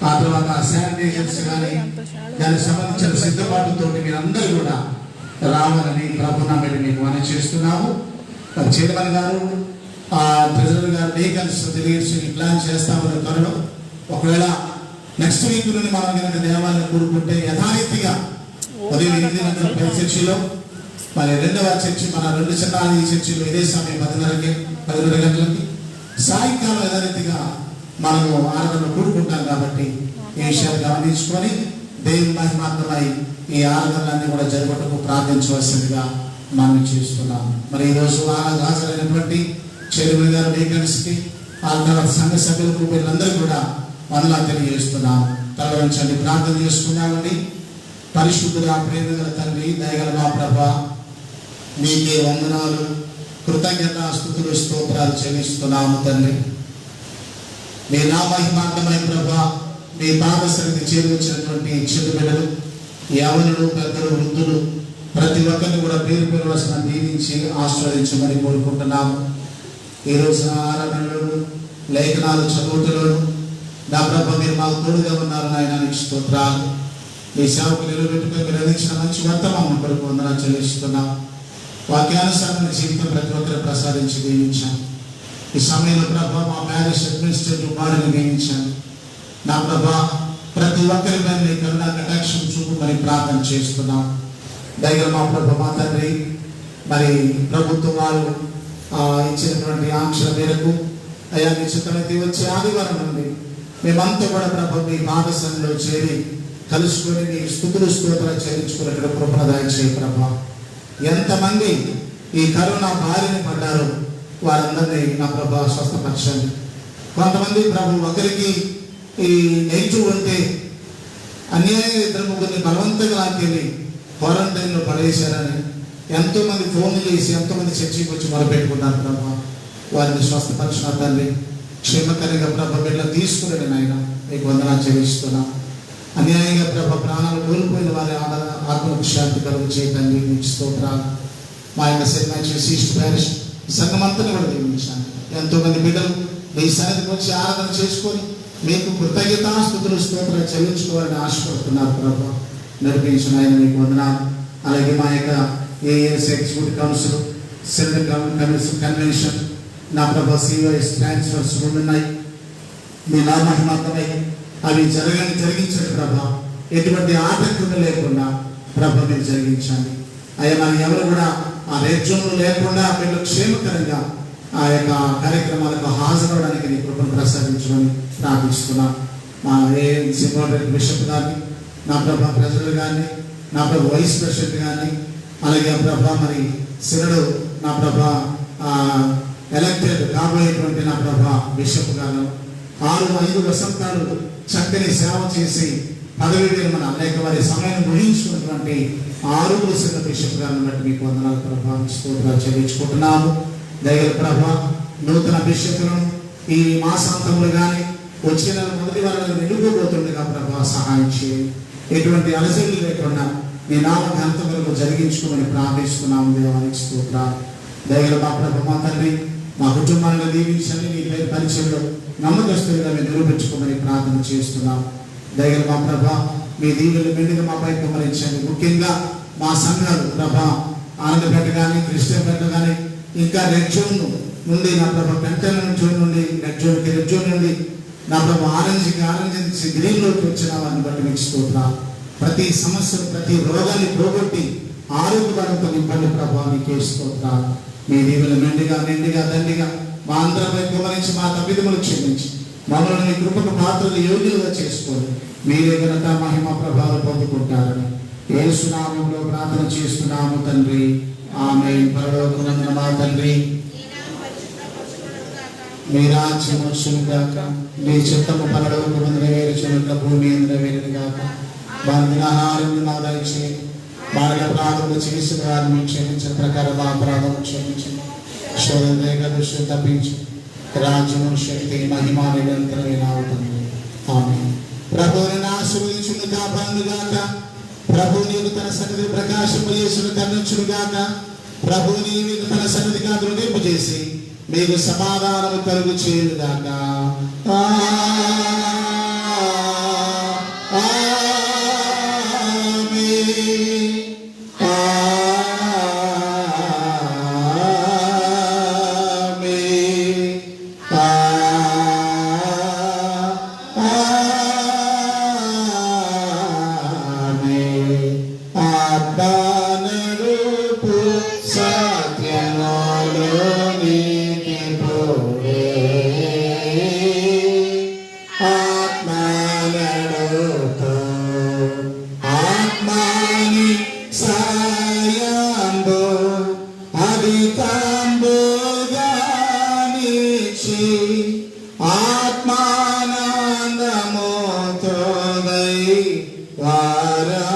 ఆ తర్వాత శానిటైజర్స్ కానీ దానికి సంబంధించిన సిద్ధపాటుతో మీరు అందరూ కూడా రావాలని ప్రభుత్వం మీకు మనం చేస్తున్నాము. చైర్మన్ గారు, ట్రెజరర్ గారు డీకన్స్ తెలియజేసి ప్లాన్ చేస్తామని త్వరలో. ఒకవేళ నెక్స్ట్ వీక్ నుండి మనం కనుక దేవాలయం కూడుకుంటే యథారీతిగా ఉదయం 8 గంటల చర్చిలో, మరి 2వ చర్చి మన 2 చిన్న చర్చిలో ఇదే సమయం 10:30 గంటలకి, సాయంకాలం యథారీతిగా మనము ఆరాధనలో కూడుకుంటాం. కాబట్టి ఈ విషయాలు గమనించుకొని దేవుని మహిమార్థమై ఈ ఆరాధనలన్నీ కూడా జరగటకు ప్రార్థించవలసిందిగా మనం చేస్తున్నాం. మరి ఈరోజు హాజరైనటువంటి చైర్మన్ గారు, డీకన్స్కి, ఆ తర్వాత సంఘ సభ్యులకు వీళ్ళందరూ కూడా వందనాలు తెలియజేస్తున్నాం. తలవంచండి, ప్రార్థన చేసుకున్నామండి. పరిశుద్ధుడా, ప్రేమ గల తండ్రి, దయగల మా ప్రభా, మీకే వందనాలు, కృతజ్ఞత, స్తుతులు, స్తోత్రాలు చెల్లిస్తున్నాము తండ్రి. మీ నామహిమార్థమై ప్రభా, మీ పాదసరికి చేరువచ్చినటువంటి చిన్న బిడ్డలు, యవనులు, పెద్దలు, వృద్ధులు ప్రతి ఒక్కరిని కూడా పేరు పేరువలసిన దీవించి ఆశీర్వదించమని కోరుకుంటున్నాము. ఈ రోజున ఆరాధనలు, లేఖనాలు చదువుతులను నా ప్రభ మీరు మాకు తోడుగా ఉన్నారు నాయన, నీకు స్తోత్రాలు. మీ సేవకు నిలబెట్టుకుని మీరు అందించిన మంచి వర్తమానం కొరకు వందనాలు చెల్లిస్తున్నాం. వాక్యానుసారమైన జీవితం ప్రతి ఒక్కరు ప్రసాదించి దీవించాను. ఈ సమయంలో ప్రభా మా ప్యారిష్ అడ్మినిస్ట్రేటివ్ బాడీని నియమించాను. నా ప్రభా ప్రతి ఒక్కరి మీద నీ కరుణా కటాక్షం చూపమని ప్రార్థన చేస్తున్నాం. దయగల మా ప్రభా, మా తండ్రి, మరి ప్రభుత్వం వారు ఇచ్చినటువంటి ఆంక్షల మేరకు అయ్యా నీ చిత్తమైతే వచ్చే ఆదివారం నుండి మేమంతా కూడా ప్రభు మీ పాదసంలో చేరి కలుసుకొని నీ స్తుతులు స్తోత్రాలు చెల్లించుకున్నట్టు కృపణదాయం చేయ ప్రభా. ఎంతమంది ఈ కరోనా బారిన పడ్డారో వారందరినీ నా ప్రభా స్వస్థపరచండి. కొంతమంది ప్రభు ఒకరికి ఈ నెగిటివ్ ఉంటే అన్యాయంగా 2-3 బలవంతంగా లాక్కెళ్ళి క్వారంటైన్లో పడేశారని ఎంతోమంది ఫోన్లు చేసి ఎంతోమంది చర్చికి వచ్చి మొదలుపెట్టుకున్నారు ప్రభా. వారిని స్వస్థపరిచిన తండ్రి, క్షేమకరంగా ప్రభ బిడ్డలు తీసుకుని నాయన మీకు వందనాలు చెల్లిస్తున్నాం. అన్యాయంగా ప్రభ ప్రాణాలు కోల్పోయిన వారి ఆత్మకు శాంతి కలుగు చేయకండి, మీకు స్తోత్రాలు. మా యొక్క సెగ్మెంట్ ఈస్ట్ ప్యారిష్ సంఘమంతా కూడా దీవించాను. ఎంతోమంది బిడ్డలు మీ సన్నిధికి వచ్చి ఆరాధన చేసుకొని మీకు కృతజ్ఞత, స్తుతులు, స్తోత్రాలు చెల్లించుకోవాలని ఆశపడుతున్నారు ప్రభా. నడిపించిన ఆయన మీకు వందనాలు. అలాగే మా యొక్క AS executive council, central convention నా ప్రభా COS ట్రాన్స్ఫర్స్ ఉన్నాయి. మీ నామహిమార్థమై అవి జరిగించండి ప్రభా. ఎటువంటి ఆటంకం లేకుండా ప్రభా మీరు జరిగించండి అయ్యా. మరి ఎవరు కూడా ఆ రెడ్ జోన్లు లేకుండా వీళ్ళు క్షేమకరంగా ఆ యొక్క కార్యక్రమాలకు హాజరవడానికి నీ కృపను ప్రసాదించమని ప్రార్థిస్తున్నాను. మా ఏఎన్సీ బిషప్ గారిని, నా ప్రభా ప్రజలు కానీ, నా ప్రభా వైస్ ప్రెసిడెంట్ కానీ, అలాగే ప్రభా మరి సినడు నా ప్రభా ఎలక్టెడ్ కాబోయేటువంటి నా ప్రభా బిషప్ గారు 6-5 వసంతాలు చక్కని సేవ చేసి పదవి విరమణ అనేక వారి సమయం ముగించుకున్నటువంటి 6 సిన్న బిషప్ గారిని బట్టి మీకు వందనాలు ప్రభా స్తోత్రాలు చెల్లించుకుంటున్నాము. దయగల ప్రభా నూతన బిషప్లను ఈ మాసాంతంలో కానీ వచ్చే నెల మొదటి వారాలు నిలుపుకోబోతుండగా ప్రభా సహాయం చేయండి. ఎటువంటి అలసలు లేకుండా మీ నామ ఘనత వరకు జరిగించుకోమని ప్రార్థిస్తున్నాము. దేవానికి స్తోత్రాలు. దయగల మా ప్రభా మా తండ్రి మా కుటుంబాలను దీవించండి. మీ పేరు పరిచయంలో నమ్మకస్తులుగా మేము నిరూపించుకోమని ప్రార్థన చేస్తున్నాము. దయగల మా ప్రభా మీ దీవులు మెండుగా మాపై కుమరించండి. ముఖ్యంగా మా సంఘాలు ప్రభా ఆనందపేట కానీ, కృష్ణపేట కానీ, ఇంకా రెడ్ జోన్ నుండి నా ప్రభా పెంటల జోన్ నుండి రెడ్ జోన్ నుండి నా ప్రభా ఆరెంజ్ నుంచి గ్రీన్లోకి వచ్చిన వారిని బట్టి మీకు స్తోత్రాలు. ప్రతి సమస్యను ప్రతి రోగాన్ని పోగొట్టి ఆరోగ్యపరంతో నింపండి ప్రభా మీకే స్తోత్రాలు. మీ దీవులు నిండిగా దండిగా మా అందరిపై కుమరించి మా తప్పిదములు క్షమించి మమ్మల్ని మీ కృపకు పాత్రలు యోగ్యులుగా చేసుకోండి. మీరే ఘనత మహిమ ప్రభావం పొందుకుంటారని యేసు నామములో ప్రార్థన చేస్తున్నాము తండ్రి. ఆమేన్. పరలోకమందున మా తండ్రి మీ రాజ్యం వచ్చునుగాక, మీ చిత్తము పరలోకమందు నెరవేరుచున్నట్టు భూమి యందు నెరవేరునుగాక. మా దినాహారం మా దయచేయండి. మా అపరాధములు చేసిన వారిని క్షమించిన ప్రకారం మా అపరాధములు క్షమించండి. శోధన దృష్టి తప్పించు. రాజ్యము శక్తి మహిమ నిరంతరమైన అవుతుంది. ఆమేన్. ప్రభువుని ఆశీర్వదించును కాపాడుగాక. ప్రభు నీకు తన సన్నిధి ప్రకాశము చేసును కరుణించునుగాక. ప్రభు నీకు తన సన్నిధి కాదును చేసి మీకు సమాధానము కలుగు చేయునుగాక. ఆత్మానందమోతో దై వారా